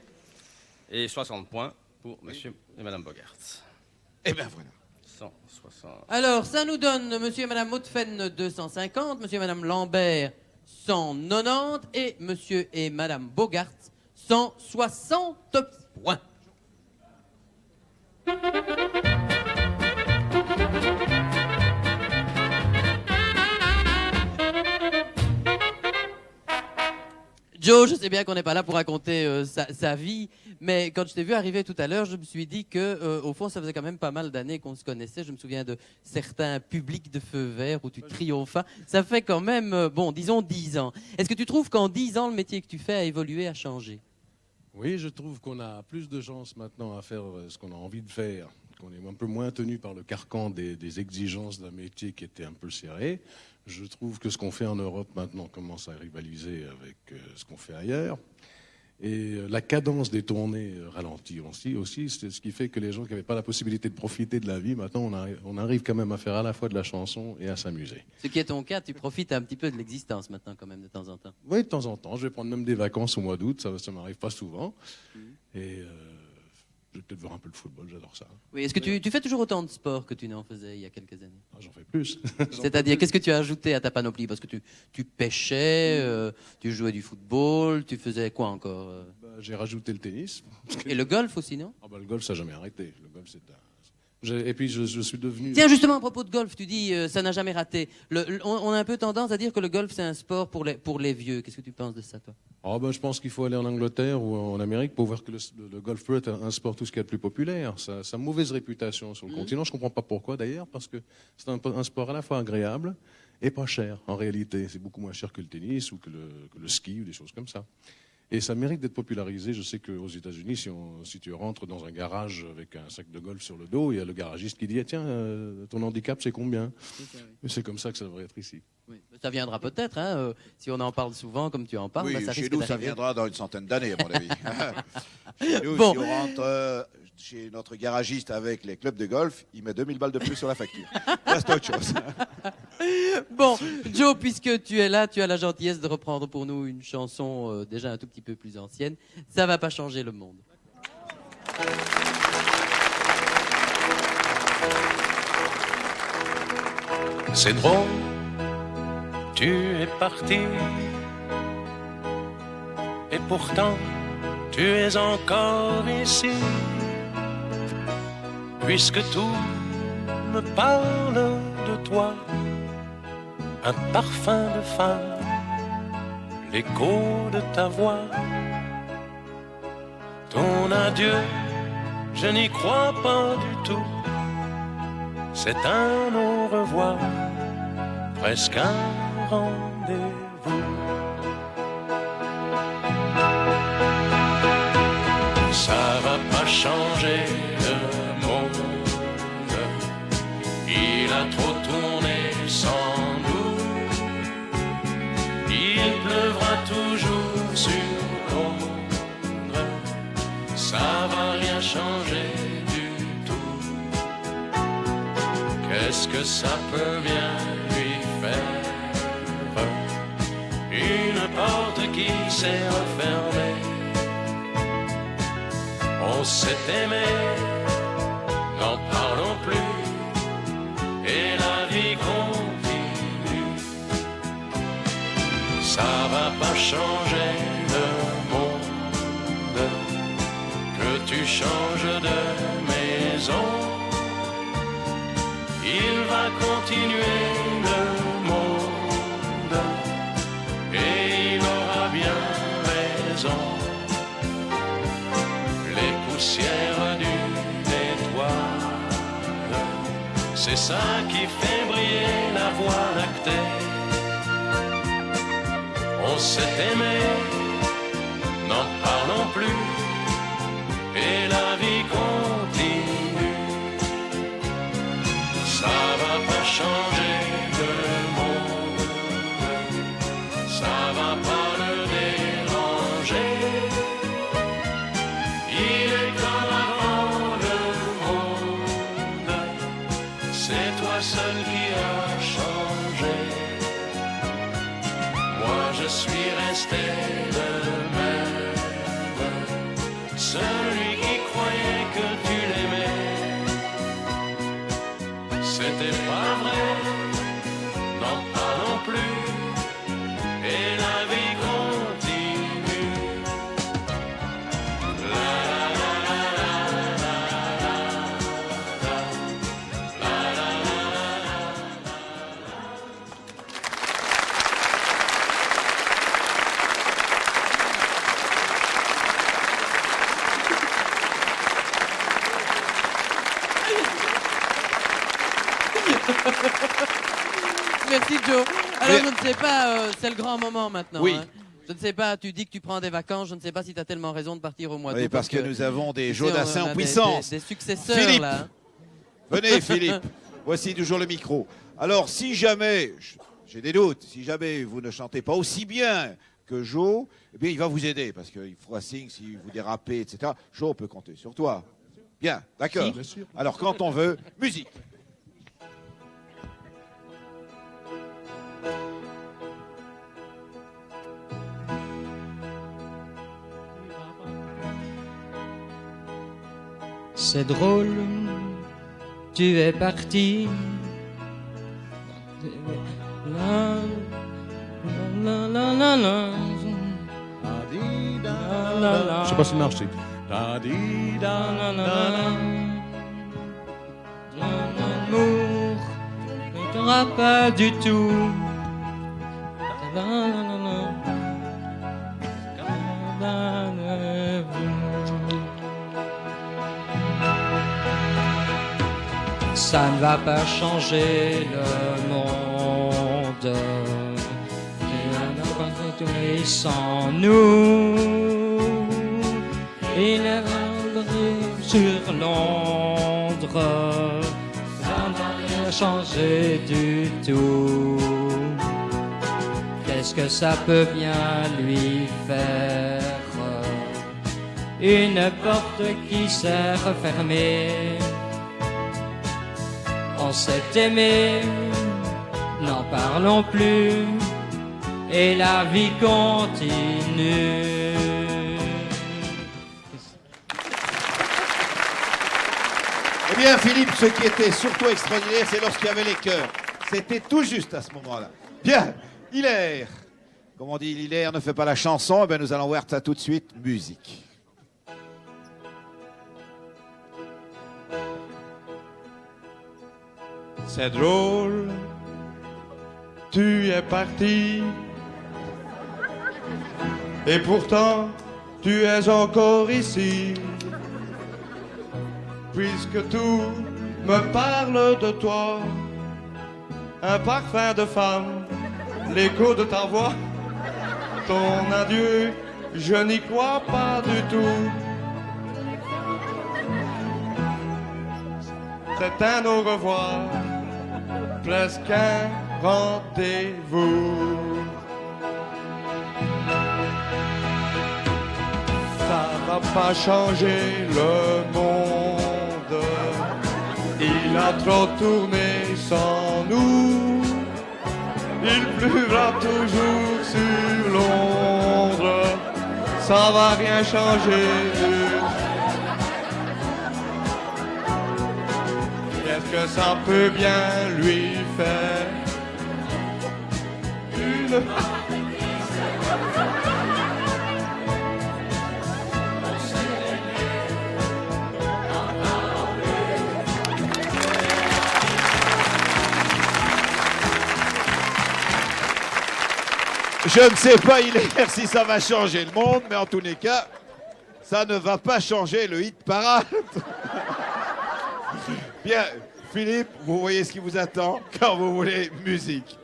Et 60 points pour monsieur et madame Bogart. Eh bien voilà. 160. Alors, ça nous donne monsieur et madame Hautefenne 250, monsieur et madame Lambert 190 et monsieur et madame Bogart 160 points. Joe, je sais bien qu'on n'est pas là pour raconter sa vie, mais quand je t'ai vu arriver tout à l'heure, je me suis dit que, au fond, ça faisait quand même pas mal d'années qu'on se connaissait. Je me souviens de certains publics de feu vert où tu triomphas. Ça fait quand même, bon, disons 10 ans. Est-ce que tu trouves qu'en 10 ans, le métier que tu fais a évolué, a changé? Oui, je trouve qu'on a plus de chance maintenant à faire ce qu'on a envie de faire, qu'on est un peu moins tenu par le carcan des exigences d'un métier qui était un peu serré. Je trouve que ce qu'on fait en Europe maintenant commence à rivaliser avec ce qu'on fait ailleurs. Et la cadence des tournées ralentit aussi. C'est ce qui fait que les gens qui n'avaient pas la possibilité de profiter de la vie, maintenant on arrive quand même à faire à la fois de la chanson et à s'amuser. Ce qui est ton cas, tu profites un petit peu de l'existence maintenant quand même de temps en temps. Oui, de temps en temps. Je vais prendre même des vacances au mois d'août, ça ne m'arrive pas souvent. Et je vais peut-être voir un peu le football, j'adore ça. Oui, est-ce que tu fais toujours autant de sport que tu n'en faisais il y a quelques années? J'en fais plus. C'est-à-dire, qu'est-ce que tu as ajouté à ta panoplie? Parce que tu pêchais, tu jouais du football, tu faisais quoi encore? J'ai rajouté le tennis. Et le golf aussi, non? Le golf, ça n'a jamais arrêté. Le golf, et puis je suis devenu... Tiens, justement, à propos de golf, tu dis ça n'a jamais raté. On a un peu tendance à dire que le golf, c'est un sport pour les vieux. Qu'est-ce que tu penses de ça, toi? Je pense qu'il faut aller en Angleterre ou en Amérique pour voir que le golf peut être un sport tout ce qu'il y a de plus populaire. Ça a mauvaise réputation sur le continent. Je ne comprends pas pourquoi, d'ailleurs, parce que c'est un sport à la fois agréable et pas cher, en réalité. C'est beaucoup moins cher que le tennis ou que le ski ou des choses comme ça. Et ça mérite d'être popularisé. Je sais qu'aux États-Unis, si tu rentres dans un garage avec un sac de golf sur le dos, il y a le garagiste qui dit tiens, ton handicap, c'est combien? C'est comme ça que ça devrait être ici. Oui. Ça viendra peut-être, hein, si on en parle souvent, comme tu en parles. Oui, ça chez risque nous, ça d'arriver. viendra dans une centaine d'années, à mon avis. Nous, Bon. si on rentre chez notre garagiste avec les clubs de golf, il met 2000 balles de plus sur la facture. Ça, c'est autre chose. Bon, Joe, puisque tu es là, tu as la gentillesse de reprendre pour nous une chanson déjà un tout petit peu plus ancienne. Ça va pas changer le monde. C'est drôle, tu es parti, et pourtant tu es encore ici, puisque tout me parle de toi, un parfum de femme, l'écho de ta voix, ton adieu, je n'y crois pas du tout. C'est un au revoir, presque un rendez-vous. Ça va pas changer le monde, il a trop tourné sans nous. Il pleuvra toujours sur Londres, ça va rien changer. Qu'est-ce que ça peut bien lui faire? Une porte qui s'est refermée. On s'est aimé, n'en parlons plus, et la vie continue. Ça va pas changer le monde, que tu changes de maison. Il va continuer le monde, et il aura bien raison. Les poussières d'une étoile, c'est ça qui fait briller la voie lactée. On s'est aimé, n'en parlons plus, et la vie continue. Ça va pas changer le monde, suis resté le même. Celui qui croyait que tu l'aimais, c'était pas vrai, non pas non plus, et la vie continue. La la la la la la la la la la. Merci Joe. Alors je ne sais pas, c'est le grand moment maintenant. Oui. Hein. Je ne sais pas, tu dis que tu prends des vacances, je ne sais pas si tu as tellement raison de partir au mois d'août. Oui, parce que nous avons des tu sais, Jodassin on a en puissance. Des successeurs Philippe. là. Hein. Venez Philippe, voici toujours le micro. Alors si jamais, j'ai des doutes, si jamais vous ne chantez pas aussi bien que Joe, eh bien il va vous aider, parce qu'il fera signe si vous dérapez, etc. Joe peut compter sur toi. Bien, d'accord. Alors quand on veut, musique. C'est drôle, tu es parti. La, la, la, la, la. Je sais pas si ça marche. L'amour ne t'aura pas du tout. La, la, la, la. Ça ne va pas changer le monde. Et sans nous, il est sur Londres. Ça n'a rien changé du tout. Qu'est-ce que ça peut bien lui faire? Une porte qui s'est refermée. On s'est aimé, n'en parlons plus, et la vie continue. Eh bien Philippe, ce qui était surtout extraordinaire, c'est lorsqu'il y avait les chœurs. C'était tout juste à ce moment-là. Bien, Hilaire. Comme on dit, Hilaire ne fait pas la chanson, eh bien nous allons voir ça tout de suite, musique. C'est drôle, tu es parti, et pourtant tu es encore ici, puisque tout me parle de toi, un parfum de femme, l'écho de ta voix, ton adieu, je n'y crois pas du tout. C'est un au revoir, presque un rendez-vous. Ça va pas changer le monde, il a trop tourné sans nous. Il pleuvra toujours sur Londres, ça va rien changer. Qu'est-ce que ça peut bien lui faire? Une... Je ne sais pas, Hilaire, si ça va changer le monde, mais en tous les cas, ça ne va pas changer le hit parade. Bien, Philippe, vous voyez ce qui vous attend quand vous voulez musique.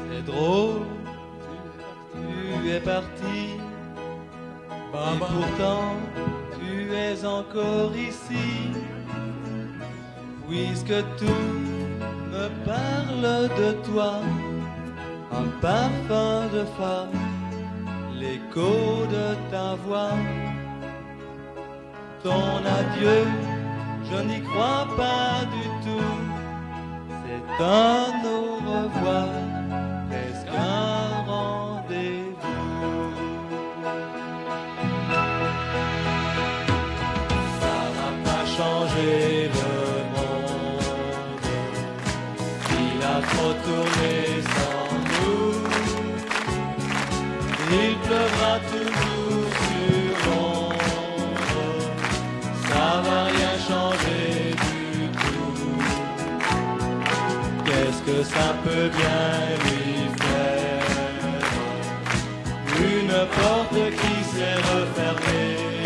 C'est drôle, tu es parti, et pourtant tu es encore ici, puisque tout me parle de toi, un parfum de femme, l'écho de ta voix, ton adieu, je n'y crois pas du tout. C'est un au revoir, presque un rendez-vous. Ça n'a pas changé le monde, il a trop tourné sans nous. Il pleuvra toujours sur l'ombre, ça va rien changer du tout. Qu'est-ce que ça peut bien lui faire? Une porte qui s'est refermée.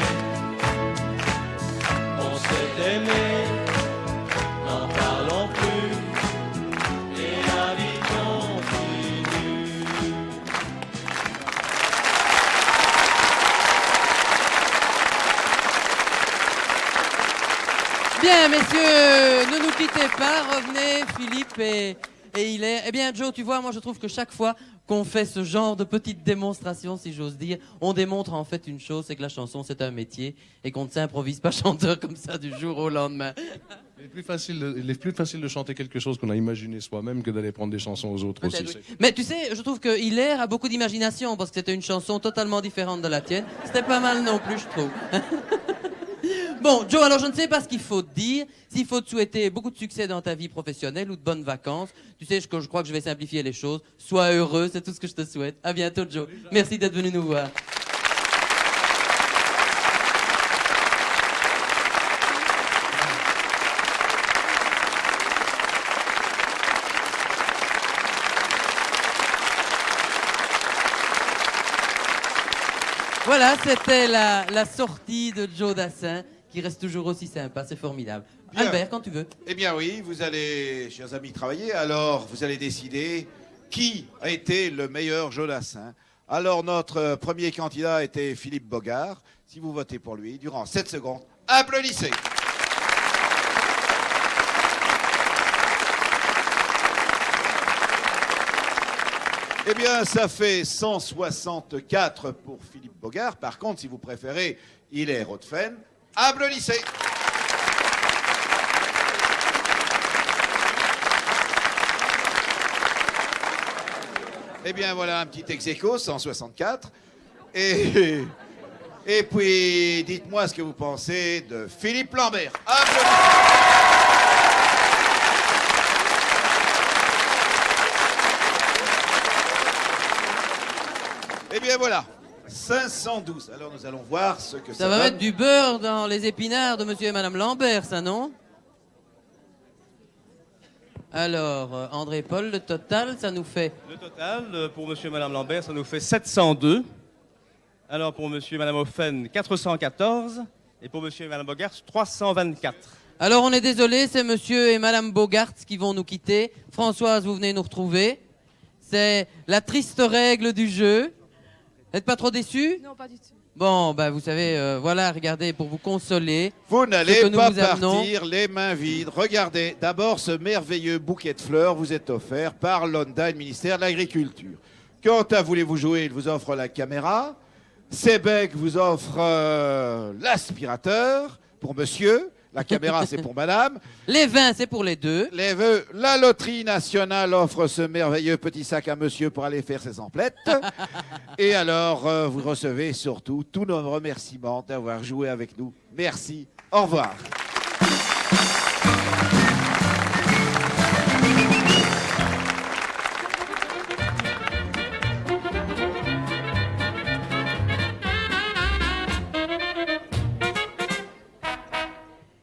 On s'est aimé, n'en parlons plus, et la vie continue. Bien, messieurs, ne nous quittez pas, revenez, Philippe et Hilaire. Eh bien, Joe, tu vois, moi je trouve que chaque fois qu'on fait ce genre de petite démonstration, si j'ose dire, on démontre en fait une chose, c'est que la chanson c'est un métier et qu'on ne s'improvise pas chanteur comme ça du jour au lendemain. Il est plus facile de chanter quelque chose qu'on a imaginé soi-même que d'aller prendre des chansons aux autres aussi. Oui. Mais tu sais, je trouve que Hilaire a beaucoup d'imagination parce que c'était une chanson totalement différente de la tienne. C'était pas mal non plus, je trouve. Bon, Joe, alors je ne sais pas ce qu'il faut te dire, s'il faut te souhaiter beaucoup de succès dans ta vie professionnelle ou de bonnes vacances. Tu sais, je crois que je vais simplifier les choses. Sois heureux, c'est tout ce que je te souhaite. À bientôt, Joe. Merci d'être venu nous voir. Voilà, c'était la sortie de Joe Dassin, qui reste toujours aussi sympa, c'est formidable. Bien. Albert, quand tu veux. Eh bien oui, vous allez, chers amis, travailler, alors vous allez décider qui a été le meilleur Joe Dassin. Alors notre premier candidat était Philippe Bogart. Si vous votez pour lui, durant 7 secondes, applaudissez. Eh bien, ça fait 164 pour Philippe Bogart. Par contre, si vous préférez Hilaire Hautefenne, applaudissez. Eh bien, voilà un petit ex-aequo, 164. Et puis, dites-moi ce que vous pensez de Philippe Lambert. Applaudissez. Eh bien voilà, 512. Alors nous allons voir ce que ça Ça va mettre du beurre dans les épinards de monsieur et madame Lambert, ça, non? Alors, André Paul, le total, ça nous fait... Le total, pour monsieur et madame Lambert, ça nous fait 702. Alors, pour monsieur et madame Offen, 414. Et pour monsieur et madame Bogart, 324. Alors, on est désolé, c'est monsieur et madame Bogart qui vont nous quitter. Françoise, vous venez nous retrouver. C'est la triste règle du jeu. N'êtes pas trop déçus? Non, pas du tout. Bon, ben vous savez, voilà, regardez, pour vous consoler. Vous n'allez pas partir les mains vides. Regardez, d'abord, ce merveilleux bouquet de fleurs vous est offert par l'ONDA et le ministère de l'Agriculture. Quant à voulez-vous jouer, il vous offre la caméra. Sébec vous offre l'aspirateur pour monsieur. La caméra, c'est pour madame. Les vins, c'est pour les deux. Les vœux. La loterie nationale offre ce merveilleux petit sac à monsieur pour aller faire ses emplettes. Et alors, vous recevez surtout tous nos remerciements d'avoir joué avec nous. Merci. Au revoir.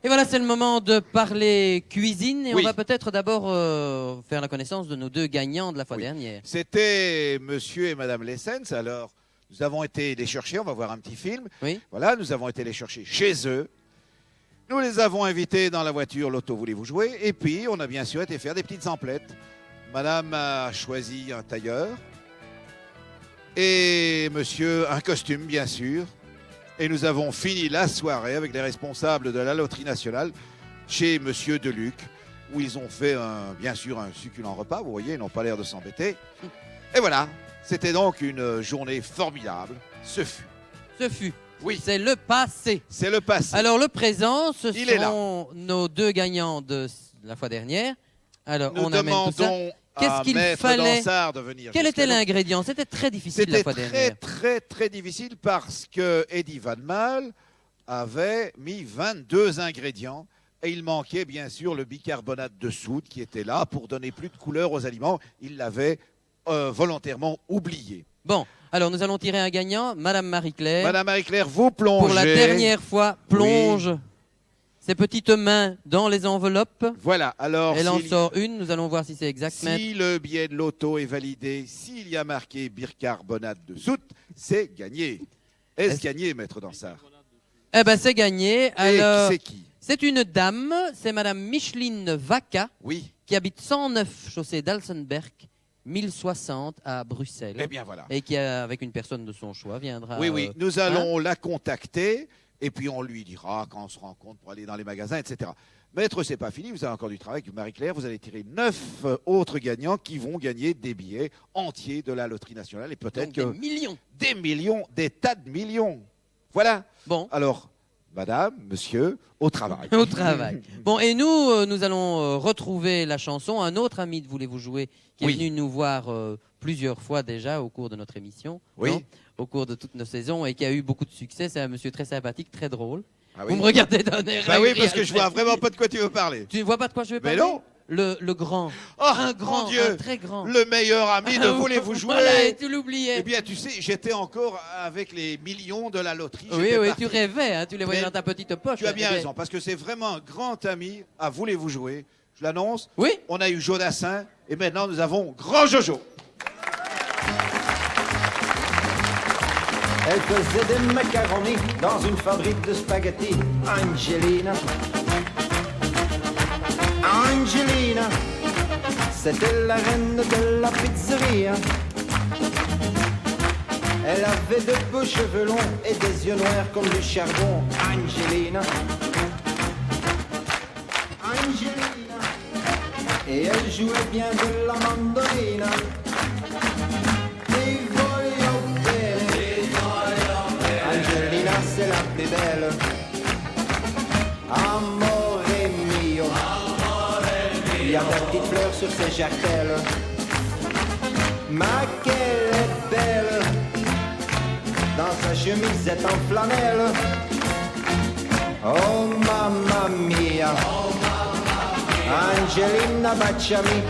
Et voilà, c'est le moment de parler cuisine. Et Oui. on va peut-être d'abord faire la connaissance de nos deux gagnants de la fois dernière. C'était monsieur et madame Lessens. Alors, nous avons été les chercher. On va voir un petit film. Oui. Voilà, nous avons été les chercher chez eux. Nous les avons invités dans la voiture. L'auto, voulez-vous jouer? Et puis, on a bien sûr été faire des petites emplettes. Madame a choisi un tailleur. Et monsieur, un costume, bien sûr. Et nous avons fini la soirée avec les responsables de la loterie nationale chez monsieur Deluc, où ils ont fait, bien sûr, un succulent repas. Vous voyez, ils n'ont pas l'air de s'embêter. Et voilà, c'était donc une journée formidable. Ce fut. Oui. C'est le passé. C'est le passé. Alors, le présent, ce Il est là. sont nos 2 gagnants de la fois dernière. Alors, Nous on amène tout ça. demandons Qu'est-ce à qu'il Maître fallait Dansard de venir. Quel jusqu'à était nous. l'ingrédient? C'était très difficile la C'était fois très, dernière. très, très difficile parce que Eddie Van Mal avait mis 22 ingrédients et il manquait bien sûr le bicarbonate de soude qui était là pour donner plus de couleur aux aliments. Il l'avait volontairement oublié. Bon, alors nous allons tirer un gagnant. Madame Marie-Claire. Madame Marie-Claire, vous plongez. Pour la dernière fois, plonge ses petites mains dans les enveloppes. Voilà, alors. Elle en sort une, nous allons voir si c'est exact. Si le billet de loto est validé, s'il y a marqué bicarbonate de soude, c'est gagné. Est-ce gagné, Maître Dansard? Eh ben, c'est gagné. Alors, c'est qui? C'est une dame, c'est Madame Micheline Vaca, qui habite 109 chaussée d'Alsenberg, 1060 à Bruxelles. Eh bien, voilà. Et qui, avec une personne de son choix, viendra. Oui, nous allons la contacter et puis on lui dira quand on se rencontre pour aller dans les magasins, etc. Maître, c'est pas fini, vous avez encore du travail avec Marie-Claire. Vous allez tirer 9 autres gagnants qui vont gagner des billets entiers de la loterie nationale et peut-être que. Des millions. Des millions, des tas de millions. Voilà. Bon. Alors, madame, monsieur, au travail. Au travail. Bon, et nous, nous allons retrouver la chanson. Un autre ami de Voulez-vous jouer qui est venu nous voir plusieurs fois déjà au cours de notre émission. Oui. Non, au cours de toutes nos saisons et qui a eu beaucoup de succès. C'est un monsieur très sympathique, très drôle. Ah oui. Vous me regardez d'un air. Bah oui, parce que je vois vraiment pas de quoi tu veux parler. Tu ne vois pas de quoi je veux parler? Mais non. Le grand. Oh, un grand, mon Dieu, un très grand. Le meilleur ami de Voulez-vous jouer. Voilà, et tu l'oubliais. Eh bien, tu sais, j'étais encore avec les millions de la loterie. Oui, J'étais oui, parti. tu rêvais, hein, tu les voyais Mais dans ta petite poche. Tu as bien Eh raison, parce que c'est vraiment un grand ami à Voulez-vous jouer. Je l'annonce. Oui. On a eu Jodassin et maintenant nous avons Grand Jojo. Elle faisait des macaronis dans une fabrique de spaghettis. Angelina. Angelina. C'était la reine de la pizzeria. Elle avait de beaux cheveux longs et des yeux noirs comme du charbon. Angelina. Angelina. Et elle jouait bien de la mandolina. Ti voglio bene. Angelina, c'est la plus belle. Amore mio. Il y a des petites fleurs sur ses jartelles. Ma qu'elle est belle. Dans sa chemisette en flanelle. Oh mamma mia. Angelina baciami.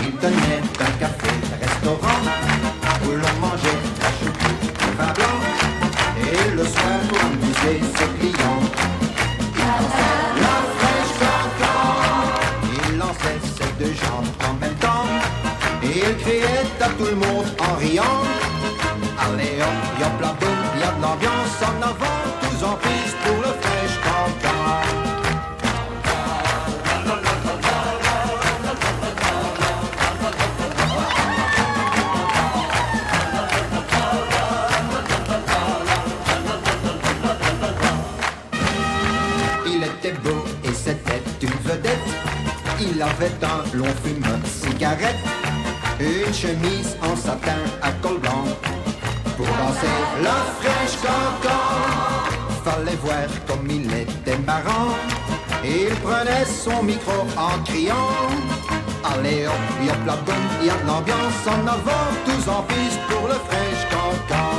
Il tenait un café, un restaurant où l'on mangeait la choucroute, le vin blanc et le soir pour amuser ses clients. La fraîche cancan, il lançait ses deux jambes en même temps et il criait à tout le monde en riant. Allez hop, yop la boum, y a de l'ambiance en avant, tous en piste pour le fraîche cancan. Il était beau et c'était une vedette. Il avait un long fume-cigarette, une chemise en satin à col blanc. Pour danser la fraîche cancan, fallait voir comme il était marrant. Il prenait son micro en criant. Allez hop, yop la boum, y a de l'ambiance en avant, tous en piste pour le fraîche cancan.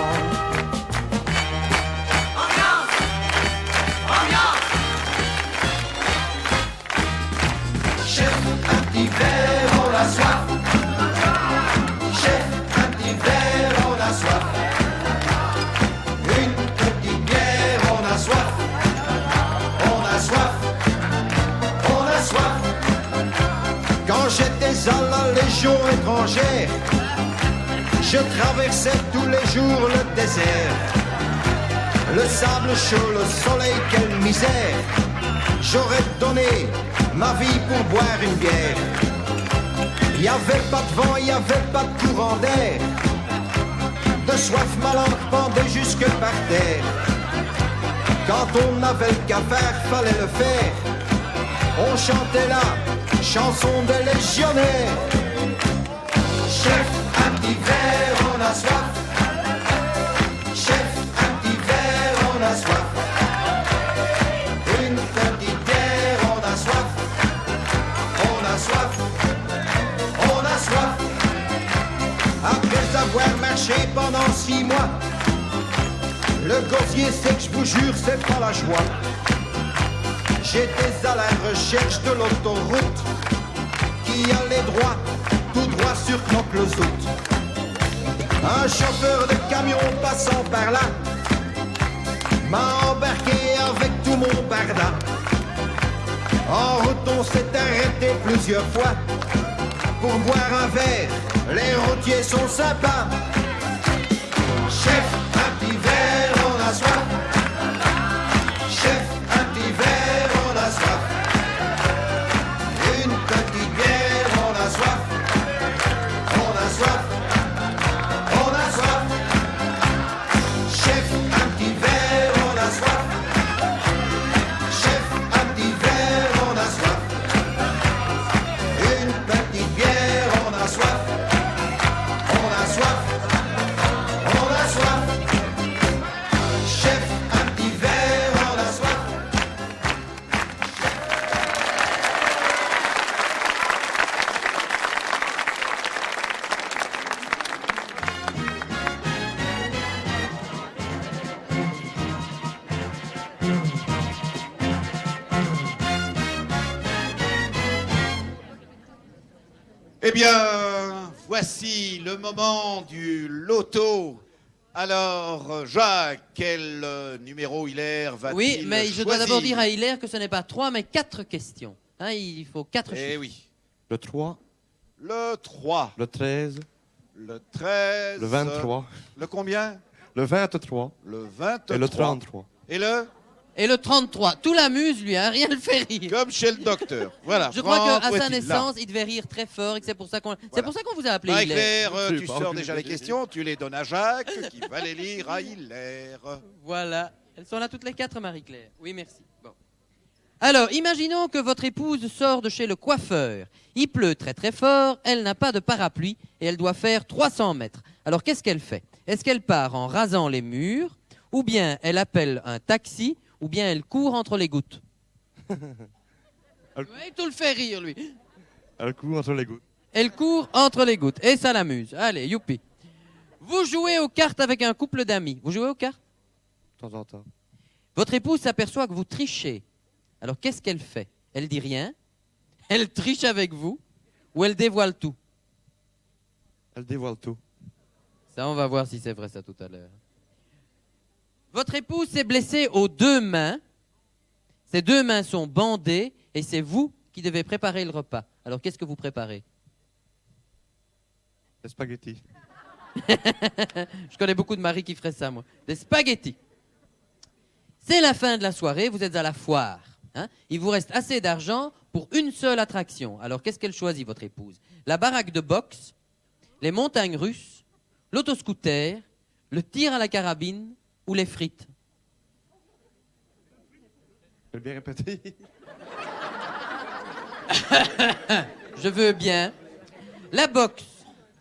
Chef, un petit verre, on a soif. Chef, un petit verre, on a soif. Une petite bière, on a soif. On a soif. On a soif. Quand j'étais à la Légion étrangère, je traversais tous les jours le désert. Le sable chaud, le soleil, quelle misère. J'aurais donné ma vie pour boire une bière. Il n'y avait pas de vent, il n'y avait pas de courant d'air. De soif, ma langue pendait jusque par terre. Quand on avait le cafard, fallait le faire. On chantait là, chansons de légionnaires. Chef, un petit verre, on a soif. Chef, un petit verre, on a soif. Une petite bière, on a soif. On a soif. On a soif. Après avoir marché pendant 6 mois, le gosier sec, je vous jure, c'est pas la joie. J'étais à la recherche de l'autoroute qui allait droit, tout droit sur Knokke-le-Zout. Un chauffeur de camion passant par là m'a embarqué avec tout mon barda. En route, on s'est arrêté plusieurs fois pour boire un verre. Les routiers sont sympas. Chef, un petit verre, on a soif. Chef, un petit verre, on a soif. Une petite bière, on a soif. On a soif. On a soif. Chef, un petit verre, on a soif. Chef, un petit verre, on a soif. Une petite bière, on a soif. On a soif. On a soif. Chef, un petit verre, on a soif. Eh bien, voici le moment du loto. Alors, Jacques, quel numéro Hilaire va-t-il Oui, mais je dois choisir d'abord dire à Hilaire que ce n'est pas 3, mais 4 questions. Hein, il faut 4 chiffres. Eh oui. Le 3, Le 3, le 13, le 13, le 23, le combien? le 23 Le 23. et le 33. Et le Et le 33. Tout l'amuse, lui, hein, rien ne le fait rire. Comme chez le docteur. Voilà. Je crois Franck, qu'à où sa est-il, naissance, il devait rire très fort et que c'est pour ça qu'on vous a appelé Marie-Claire, Hilaire. tu sors déjà les questions, tu les donnes à Jacques, qui va les lire à Hilaire. Voilà. Elles sont là toutes les 4, Marie-Claire. Oui, merci. Bon. Alors, imaginons que votre épouse sort de chez le coiffeur. Il pleut très très fort, elle n'a pas de parapluie et elle doit faire 300 mètres. Alors, qu'est-ce qu'elle fait? Est-ce qu'elle part en rasant les murs, ou bien elle appelle un taxi, ou bien elle court entre les gouttes? Oui, tout le fait rire, lui. Elle court entre les gouttes. Elle court entre les gouttes et ça l'amuse. Allez, youpi. Vous jouez aux cartes avec un couple d'amis. Vous jouez aux cartes? De temps en temps. Votre épouse s'aperçoit que vous trichez. Alors, qu'est-ce qu'elle fait? Elle dit rien? Elle triche avec vous? Ou elle dévoile tout? Elle dévoile tout. Ça, on va voir si c'est vrai ça tout à l'heure. Votre épouse s'est blessée aux 2 mains. Ses 2 mains sont bandées et c'est vous qui devez préparer le repas. Alors, qu'est-ce que vous préparez? Des spaghettis. Je connais beaucoup de maris qui feraient ça, moi. Des spaghettis. C'est la fin de la soirée, vous êtes à la foire. Hein? Il vous reste assez d'argent pour une seule attraction. Alors, qu'est-ce qu'elle choisit, votre épouse? La baraque de boxe, les montagnes russes, l'autoscooter, le tir à la carabine ou les frites? Je vais bien répéter. Je veux bien. La boxe.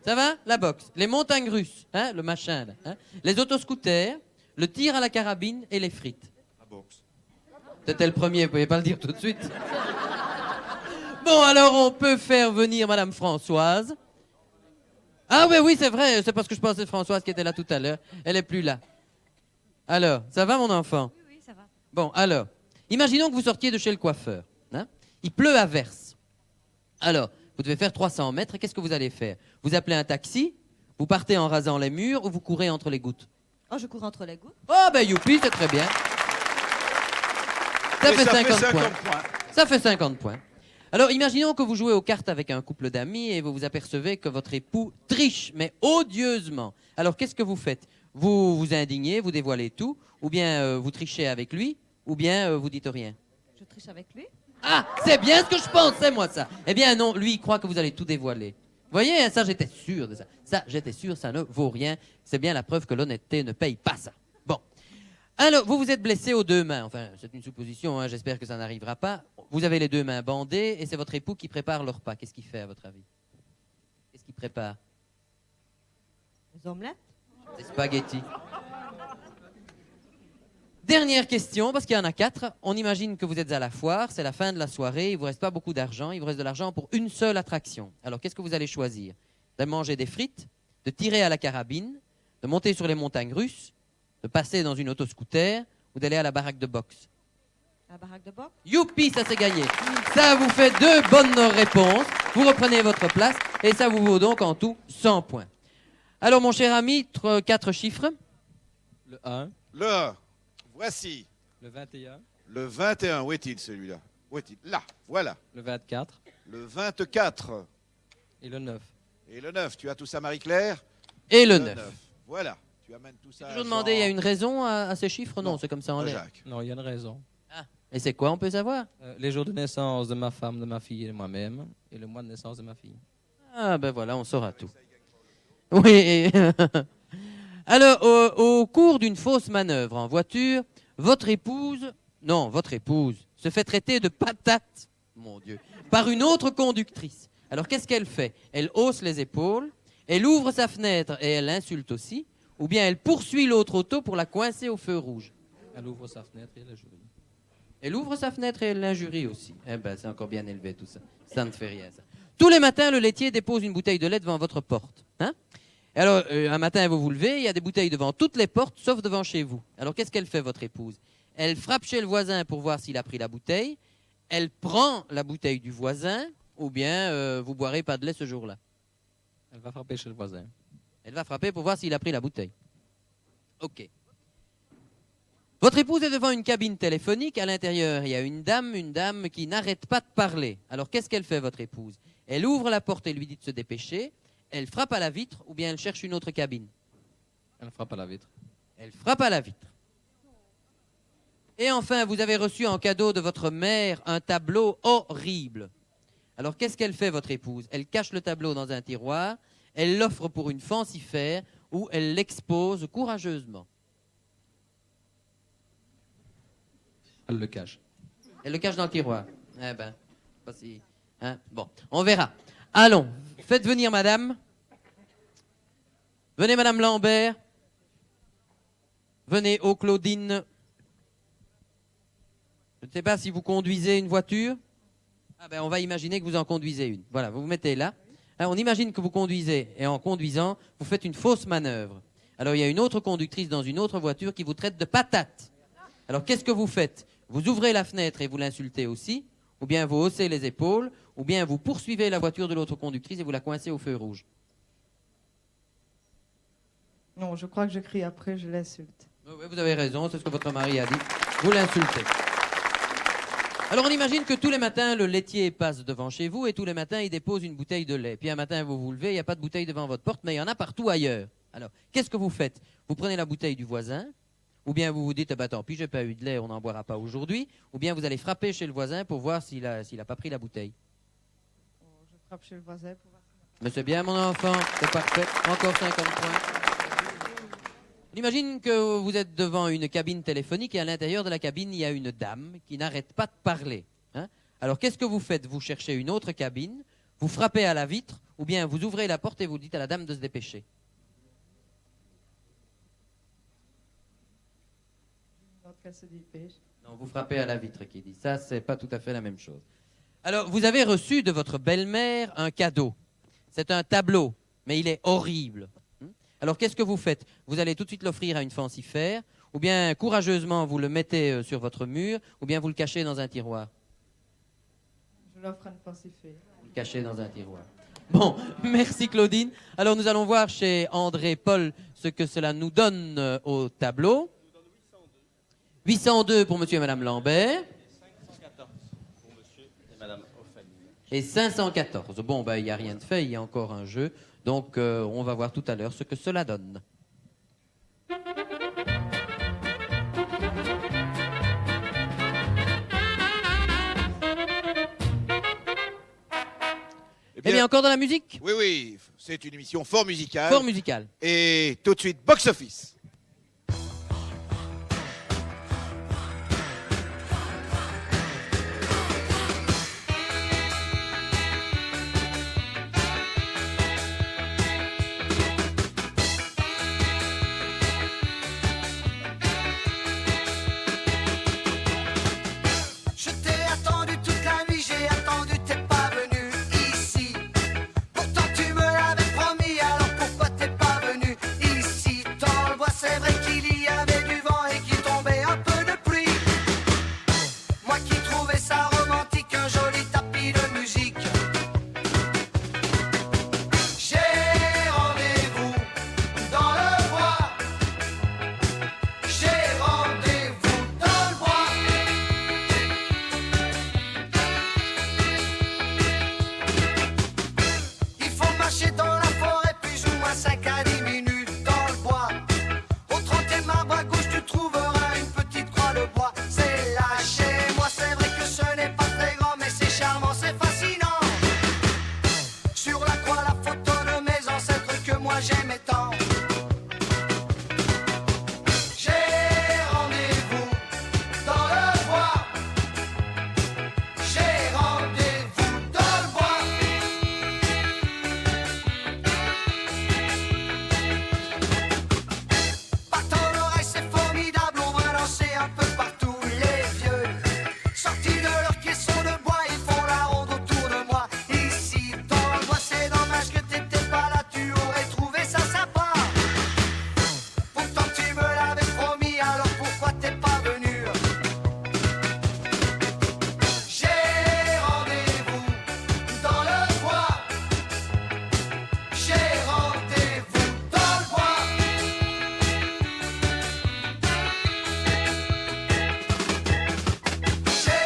Ça va? La boxe. Les montagnes russes, hein? Le machin, là. Hein? Les autoscooters, le tir à la carabine et les frites. La boxe. C'était le premier, vous pouvez pas le dire tout de suite. Bon, alors on peut faire venir Madame Françoise. Ah oui, c'est vrai, c'est parce que je pensais Françoise qui était là tout à l'heure. Elle est plus là. Alors, ça va mon enfant? Oui, ça va. Bon, alors, imaginons que vous sortiez de chez le coiffeur. Hein? Il pleut à verse. Alors, vous devez faire 300 mètres. Qu'est-ce que vous allez faire? Vous appelez un taxi, vous partez en rasant les murs ou vous courez entre les gouttes? Oh, je cours entre les gouttes. Oh, ben youpi, c'est très bien. Ça fait 50 points. Ça fait 50 points. Alors, imaginons que vous jouez aux cartes avec un couple d'amis et vous vous apercevez que votre époux triche, mais odieusement. Alors, qu'est-ce que vous faites? Vous vous indignez, vous dévoilez tout, ou bien vous trichez avec lui, ou bien vous dites rien? Je triche avec lui. Ah, c'est bien ce que je pensais, moi, ça. Eh bien, non, lui, il croit que vous allez tout dévoiler. Vous voyez, hein, ça, j'étais sûr de ça. Ça, j'étais sûr, ça ne vaut rien. C'est bien la preuve que l'honnêteté ne paye pas ça. Bon. Alors, vous vous êtes blessé aux 2 mains. Enfin, c'est une supposition, hein, j'espère que ça n'arrivera pas. Vous avez les 2 mains bandées et c'est votre époux qui prépare le repas. Qu'est-ce qu'il fait, à votre avis? Qu'est-ce qu'il prépare? Les omelettes? Des spaghettis. Dernière question, parce qu'il y en a 4. On imagine que vous êtes à la foire, c'est la fin de la soirée, il ne vous reste pas beaucoup d'argent, il vous reste de l'argent pour une seule attraction. Alors, qu'est-ce que vous allez choisir? De manger des frites, de tirer à la carabine, de monter sur les montagnes russes, de passer dans une autoscooter ou d'aller à la baraque de boxe? La baraque de boxe? Youpi, ça c'est gagné. Ça vous fait 2 bonnes réponses. Vous reprenez votre place et ça vous vaut donc en tout 100 points. Alors, mon cher ami, 4 chiffres. Le 1. Le 1. Voici. Le 21. Le 21. Où est-il celui-là? Où est-il? Là, voilà. Le 24. Le 24. Et le 9. Et le 9. Tu as tout ça, Marie-Claire? Et le 9. Voilà. Tu amènes tout ça. Je vous demandais, il y a une raison à ces chiffres? Non, c'est comme ça en l'air. Jacques. Non, il y a une raison. Ah. Et c'est quoi, on peut savoir? Les jours de naissance de ma femme, de ma fille et de moi-même. Et le mois de naissance de ma fille. Ah, ben voilà, on saura tout. Oui. Alors, au cours d'une fausse manœuvre en voiture, votre épouse se fait traiter de patate, mon Dieu, par une autre conductrice. Alors, qu'est-ce qu'elle fait? Elle hausse les épaules, elle ouvre sa fenêtre et elle insulte aussi, ou bien elle poursuit l'autre auto pour la coincer au feu rouge. Elle ouvre sa fenêtre et elle l'injurie. Elle ouvre sa fenêtre et elle l'injurie aussi. Eh ben, c'est encore bien élevé tout ça. Ça ne fait rien, ça. Tous les matins, le laitier dépose une bouteille de lait devant votre porte. Hein? Alors, un matin, vous vous levez, il y a des bouteilles devant toutes les portes, sauf devant chez vous. Alors, qu'est-ce qu'elle fait, votre épouse? Elle frappe chez le voisin pour voir s'il a pris la bouteille. Elle prend la bouteille du voisin, ou bien vous boirez pas de lait ce jour-là. Elle va frapper chez le voisin. Elle va frapper pour voir s'il a pris la bouteille. OK. Votre épouse est devant une cabine téléphonique. À l'intérieur, il y a une dame qui n'arrête pas de parler. Alors, qu'est-ce qu'elle fait, votre épouse? Elle ouvre la porte et lui dit de se dépêcher. Elle frappe à la vitre ou bien elle cherche une autre cabine? Elle frappe à la vitre. Elle frappe à la vitre. Et enfin, vous avez reçu en cadeau de votre mère un tableau horrible. Alors, qu'est-ce qu'elle fait, votre épouse? Elle cache le tableau dans un tiroir, elle l'offre pour une fancifère ou elle l'expose courageusement. Elle le cache. Elle le cache dans le tiroir. Eh ben, pas si... Hein? Bon, on verra. Allons, faites venir madame. Venez, madame Lambert. Venez, ô Claudine. Je ne sais pas si vous conduisez une voiture. Ah ben, on va imaginer que vous en conduisez une. Voilà, vous vous mettez là. Alors, on imagine que vous conduisez, et en conduisant, vous faites une fausse manœuvre. Alors, il y a une autre conductrice dans une autre voiture qui vous traite de patate. Alors, qu'est-ce que vous faites? Vous ouvrez la fenêtre et vous l'insultez aussi, ou bien vous haussez les épaules, ou bien vous poursuivez la voiture de l'autre conductrice et vous la coincez au feu rouge. Non, je crois que je crie après, je l'insulte. Oui, vous avez raison, c'est ce que votre mari a dit. Vous l'insultez. Alors, on imagine que tous les matins, le laitier passe devant chez vous et tous les matins, il dépose une bouteille de lait. Puis un matin, vous vous levez, il n'y a pas de bouteille devant votre porte, mais il y en a partout ailleurs. Alors, qu'est-ce que vous faites? Vous prenez la bouteille du voisin, ou bien vous vous dites, bah, tant pis, j'ai pas eu de lait, on n'en boira pas aujourd'hui, ou bien vous allez frapper chez le voisin pour voir s'il a pas pris la bouteille. Je frappe chez le voisin pour voir. Mais c'est bien, mon enfant, c'est parfait. Encore 50 points. On imagine que vous êtes devant une cabine téléphonique et à l'intérieur de la cabine, il y a une dame qui n'arrête pas de parler. Hein? Alors, qu'est-ce que vous faites? Vous cherchez une autre cabine, vous frappez à la vitre, ou bien vous ouvrez la porte et vous dites à la dame de se dépêcher. Qu'elle se dépêche. Non, vous frappez à la vitre qui dit. Ça, c'est pas tout à fait la même chose. Alors, vous avez reçu de votre belle-mère un cadeau. C'est un tableau, mais il est horrible. Alors, qu'est-ce que vous faites? Vous allez tout de suite l'offrir à une fancifère, ou bien courageusement vous le mettez sur votre mur, ou bien vous le cachez dans un tiroir. Je l'offre à une fancifère. Vous le cachez dans un tiroir. Bon, merci Claudine. Alors, nous allons voir chez André Paul ce que cela nous donne au tableau. 802 pour monsieur et madame Lambert. 514 pour monsieur et madame Offen. Et 514. Bon, ben, il n'y a rien de fait, il y a encore un jeu. Donc, on va voir tout à l'heure ce que cela donne. Eh bien, encore dans la musique? Oui, oui, c'est une émission fort musicale. Fort musicale. Et tout de suite, box-office. l'arbre à gauche, tu trouveras une petite croix de bois. C'est là chez moi, c'est vrai que ce n'est pas très grand, mais c'est charmant, c'est fascinant. Sur la croix, la photo de mes ancêtres que moi j'aimais tant. J'ai rendez-vous dans le bois. J'ai rendez-vous dans le bois. Battant l'oreille, c'est formidable, on va danser un peu partout. Les vieux, sortis de leur caisson de bois, ils font la ronde autour de moi. Ici, dans le bois, c'est dommage que t'étais pas là, tu aurais trouvé ça sympa. Pourtant tu me l'avais promis, alors pourquoi t'es pas venu? J'ai rendez-vous dans le bois. J'ai rendez-vous dans le bois. J'ai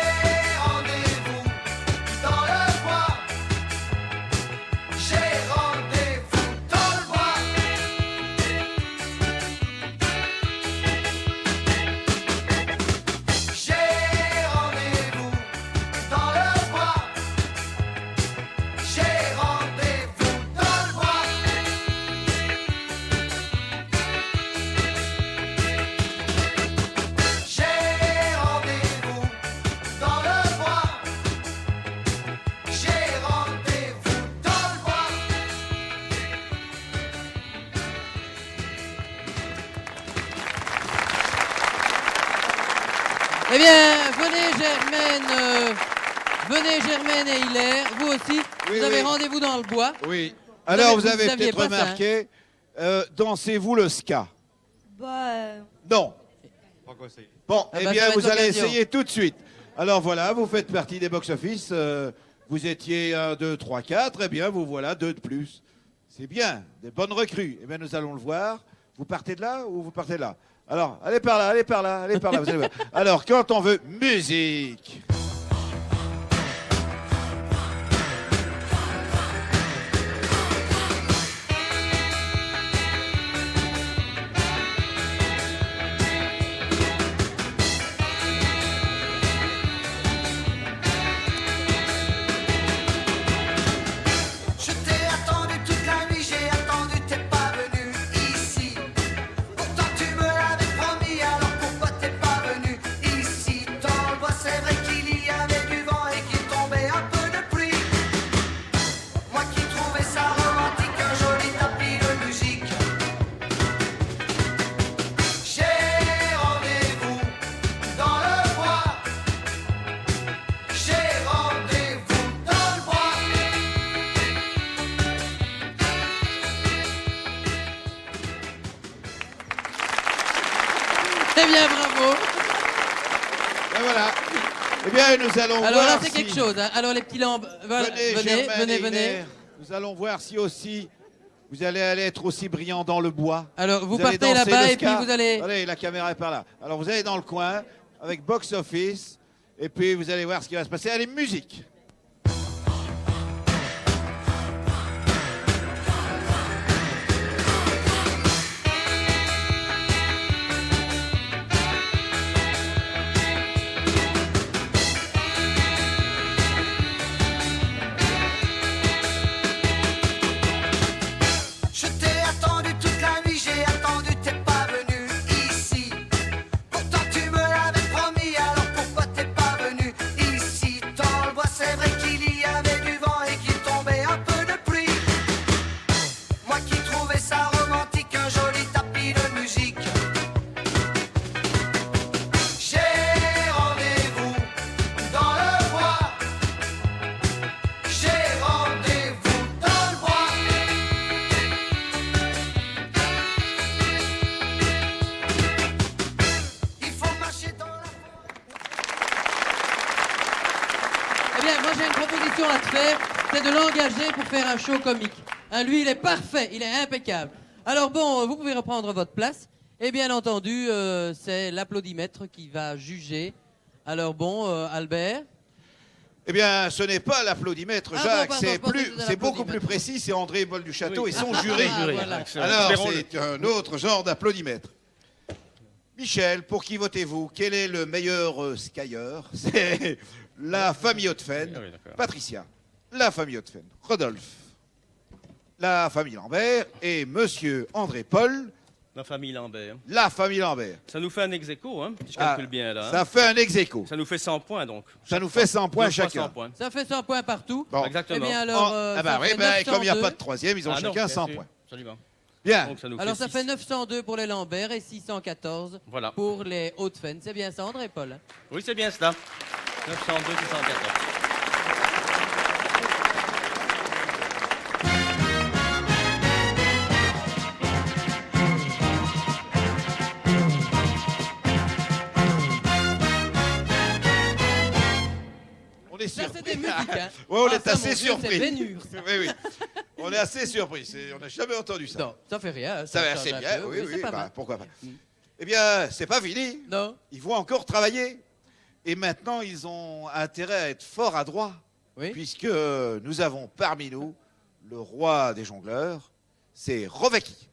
rendez-vous dans le bois. J'ai rendez-vous dans le bois. J'ai rendez-vous dans le bois. J'ai rendez-vous dans le bois. J'ai rendez-vous dans le bois. J'ai rendez-vous dans le bois. Eh bien, venez Germaine et Hilaire, vous aussi, vous avez rendez-vous dans le bois. Oui. Alors, vous avez saviez peut-être pas ça, hein. remarqué, dansez-vous le ska? Non. Bon, Ah eh bah, bien, ça va vous être allez l'occasion. essayer tout de suite. Alors voilà, vous faites partie des box-office. Vous étiez 1, 2, 3, 4. Eh bien, vous voilà 2 de plus. C'est bien, des bonnes recrues. Eh bien, nous allons le voir. Vous partez de là ou vous partez de là? Alors, allez par là, allez par là, allez par là. Vous allez voir. Alors, quand on veut musique. Je t'ai attendu toute la nuit, j'ai attendu, t'es pas venu ici. Pourtant tu me l'avais promis, alors pourquoi t'es pas venu ici? Dans le bois, c'est vrai qu'il y avait du vent et qu'il tombait un peu de pluie. Moi qui trouvais ça romantique, un joli tapis de musique. J'ai rendez-vous dans le bois. J'ai rendez-vous dans le bois. Eh bien, bravo. Et voilà. Eh bien, nous allons Alors là, voir c'est si... quelque chose. Hein. Alors, les petits lampes, voilà, venez. Germaine et Hilaire. Nous allons voir si aussi vous allez être aussi brillant dans le bois. Alors, vous allez partez danser là-bas le et puis ska. vous allez... Allez, la caméra est par là. Alors, vous allez dans le coin avec Box Office et puis vous allez voir ce qui va se passer. Allez, musique. Je t'ai attendu toute la nuit, j'ai attendu, t'es pas venu ici. Pourtant tu me l'avais promis, alors pourquoi t'es pas venu ici? Dans le bois, c'est vrai qu'il y avait du vent et qu'il tombait un peu de pluie. Moi qui trouvais ça romantique, un joli tapis de musique. J'ai rendez-vous dans le bois. J'ai rendez-vous dans le bois. Il faut marcher dans la... Eh bien, moi, j'ai une proposition à te faire. C'est de l'engager pour faire un show comique. Hein, lui, il est parfait, il est impeccable. Alors bon, vous pouvez reprendre votre place. Et bien entendu, c'est l'applaudimètre qui va juger. Alors bon, Albert. Eh bien, ce n'est pas l'applaudimètre, Ah bon, Jacques, pardon, je pensais que c'était c'est beaucoup plus l'applaudimètre. précis, c'est André Bol du Château Oui. et son jury. Ah, voilà. Excellent. Alors, Espérons-le. c'est un autre genre d'applaudimètre. Michel, pour qui votez-vous? Quel est le meilleur skieur? C'est la famille Hautefenne. Ah oui, d'accord. Patricia, la famille Hautefenne. Rodolphe, la famille Lambert. Et monsieur André Paul, La famille Lambert. la famille Lambert. Ça nous fait un ex-aequo, hein, si je Ah, calcule bien là. ça hein. fait un ex-aequo. Ça nous fait 100 points donc. Ça nous fait 100 points 2 fois chacun. 100 points. Ça fait 100 points partout. Bon. Exactement. Eh bien alors, Ah bah ça oui, fait ben, comme il n'y a 902. pas de troisième, ils ont Ah non, chacun bien 100 sûr, points. Absolument. Bien. Donc ça nous Alors fait ça fait 6. 902 pour les Lambert et 614 Voilà. pour les Hauts-de-Faine. C'est bien ça, André Paul? Oui, c'est bien cela. 902, 614. On est Ça, surpris. c'est des musiques, hein. Ouais, on Ah, est ça, assez mon Dieu, surpris. c'est bénur, ça. Oui, oui. On est assez surpris. On n'a jamais entendu ça. Non, ça fait rien. Ça va, change c'est un bien. peu, Oui, c'est oui. pas Bah, mal. pourquoi pas. Eh bien, c'est pas fini. Non. Ils vont encore travailler. Et maintenant, ils ont intérêt à être fort adroits. Oui. Puisque nous avons parmi nous le roi des jongleurs, c'est Rovecki.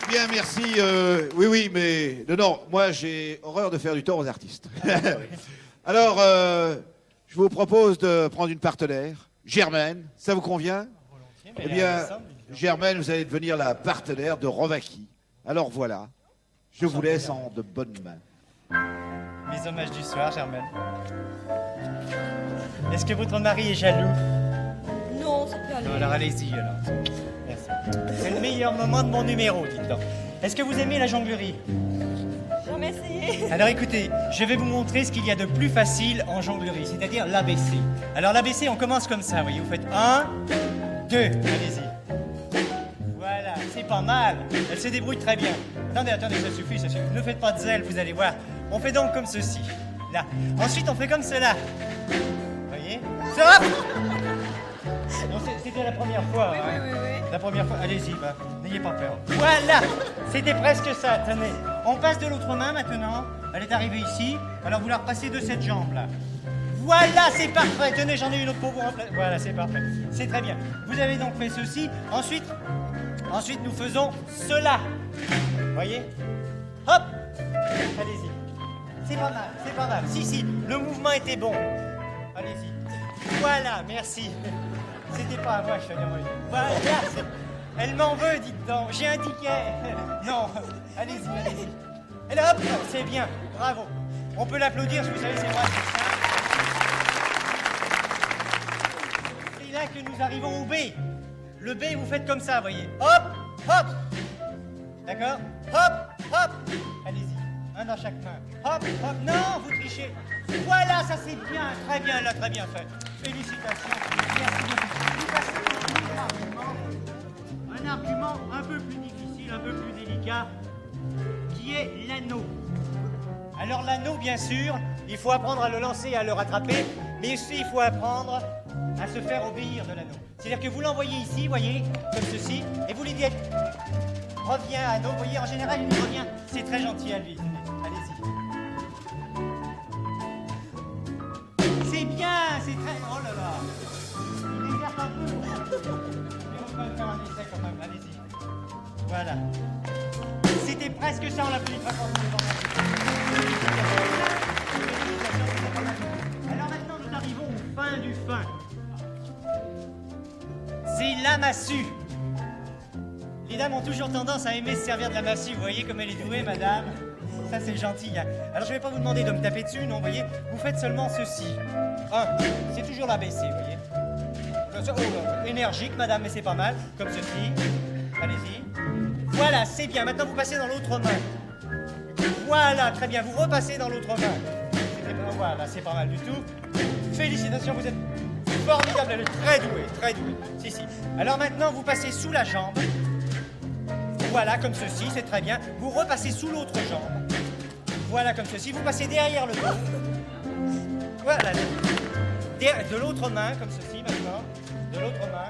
Bien, merci. Oui, mais non, moi j'ai horreur de faire du tort aux artistes. Alors, je vous propose de prendre une partenaire, Germaine. Ça vous convient? Eh bien, Germaine, vous allez devenir la partenaire de Rovaki. Alors voilà, je vous laisse en de bonnes mains. Mes hommages du soir, Germaine. Est-ce que votre mari est jaloux? Non, ça peut aller. Non, alors allez-y, alors. Merci. C'est le meilleur moment de mon numéro, dites donc. Est-ce que vous aimez la jonglerie? Jamais essayé. Alors écoutez, je vais vous montrer ce qu'il y a de plus facile en jonglerie, c'est-à-dire l'ABC. Alors l'ABC, on commence comme ça, vous voyez, vous faites 1, 2, allez-y. Voilà, c'est pas mal. Elle se débrouille très bien. Attendez, ça suffit, ça suffit. Ne faites pas de zèle, vous allez voir. On fait donc comme ceci, là. Ensuite, on fait comme cela. Vous voyez? Stop! Non, c'était la première fois. Oui, hein. oui, oui, oui. La première fois, allez-y, n'ayez pas peur. Voilà! C'était presque ça, tenez. On passe de l'autre main maintenant. Elle est arrivée ici. Alors vous la repassez de cette jambe-là. Voilà, c'est parfait. Tenez, j'en ai une autre pour vous remplacer. Voilà, c'est parfait. C'est très bien. Vous avez donc fait ceci. Ensuite, nous faisons cela. Vous voyez? Hop! Allez-y. C'est pas mal, c'est pas mal. Si, le mouvement était bon. Allez-y. Voilà, merci. C'était pas à moi, je suis allé. Voilà, elle m'en veut, dites donc. J'ai un ticket. Non, allez-y. Et là, hop, c'est bien. Bravo. On peut l'applaudir, vous savez, c'est moi. C'est là que nous arrivons au B. Le B, vous faites comme ça, vous voyez. Hop, hop. D'accord? Hop, hop. Allez-y. Un dans chaque main. Hop, hop. Non, vous trichez. Voilà, ça c'est bien. Très bien, là, très bien fait. Félicitations. Merci beaucoup. Vous passez un argument un peu plus difficile, un peu plus délicat, qui est l'anneau. Alors l'anneau, bien sûr, il faut apprendre à le lancer et à le rattraper, mais aussi il faut apprendre à se faire obéir de l'anneau. C'est-à-dire que vous l'envoyez ici, vous voyez, comme ceci, et vous lui dites « Reviens, anneau », vous voyez, en général, il revient. C'est très gentil à lui. Allez-y. C'est bien, c'est très... Oh là là. Il déserte un peu. Mais on peut faire un essai quand même, allez-y. Voilà. C'était presque ça, on l'a fait une fois. Alors maintenant, nous arrivons au fin du fin. C'est la massue. Les dames ont toujours tendance à aimer se servir de la massue. Vous voyez comme elle est douée, madame? Ça, c'est gentil. Hein. Alors, je ne vais pas vous demander de me taper dessus, non, vous voyez? Vous faites seulement ceci. C'est toujours l'ABC, vous voyez? Énergique, madame, mais c'est pas mal. Comme ceci. Allez-y. Voilà, c'est bien. Maintenant, vous passez dans l'autre main. Voilà, très bien. Vous repassez dans l'autre main. Voilà, c'est pas mal du tout. Félicitations, vous êtes formidable. Elle est très douée, très douée. Si. Alors maintenant, vous passez sous la jambe. Voilà, comme ceci, c'est très bien. Vous repassez sous l'autre jambe. Voilà, comme ceci. Vous passez derrière le dos. Voilà. De l'autre main, comme ceci, maintenant. De l'autre main.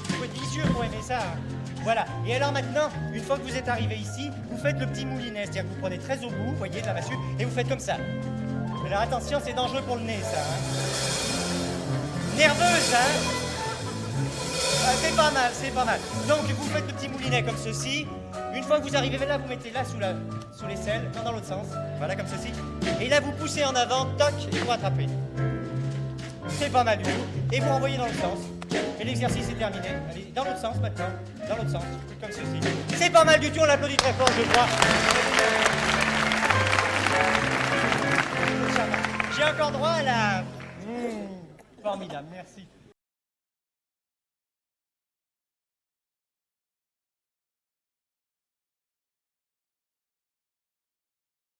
Vous pouvez être vicieux pour aimer ça. Hein. Voilà. Et alors maintenant, une fois que vous êtes arrivé ici, vous faites le petit moulinet. C'est-à-dire que vous prenez très au bout, vous voyez, de la massue, et vous faites comme ça. Alors attention, c'est dangereux pour le nez, ça. Hein. Nerveuse, hein. C'est pas mal, c'est pas mal. Donc vous faites le petit moulinet comme ceci. Une fois que vous arrivez là, vous mettez là sous l'aisselle, non, dans l'autre sens. Voilà, comme ceci. Et là, vous poussez en avant, toc, et vous rattrapez. C'est pas mal du tout. Et vous renvoyez dans l'autre sens. Et l'exercice est terminé. Allez, dans l'autre sens maintenant. Dans l'autre sens, comme ceci. C'est pas mal du tout, on l'applaudit très fort, je crois. J'ai encore droit à la... Formidable, merci.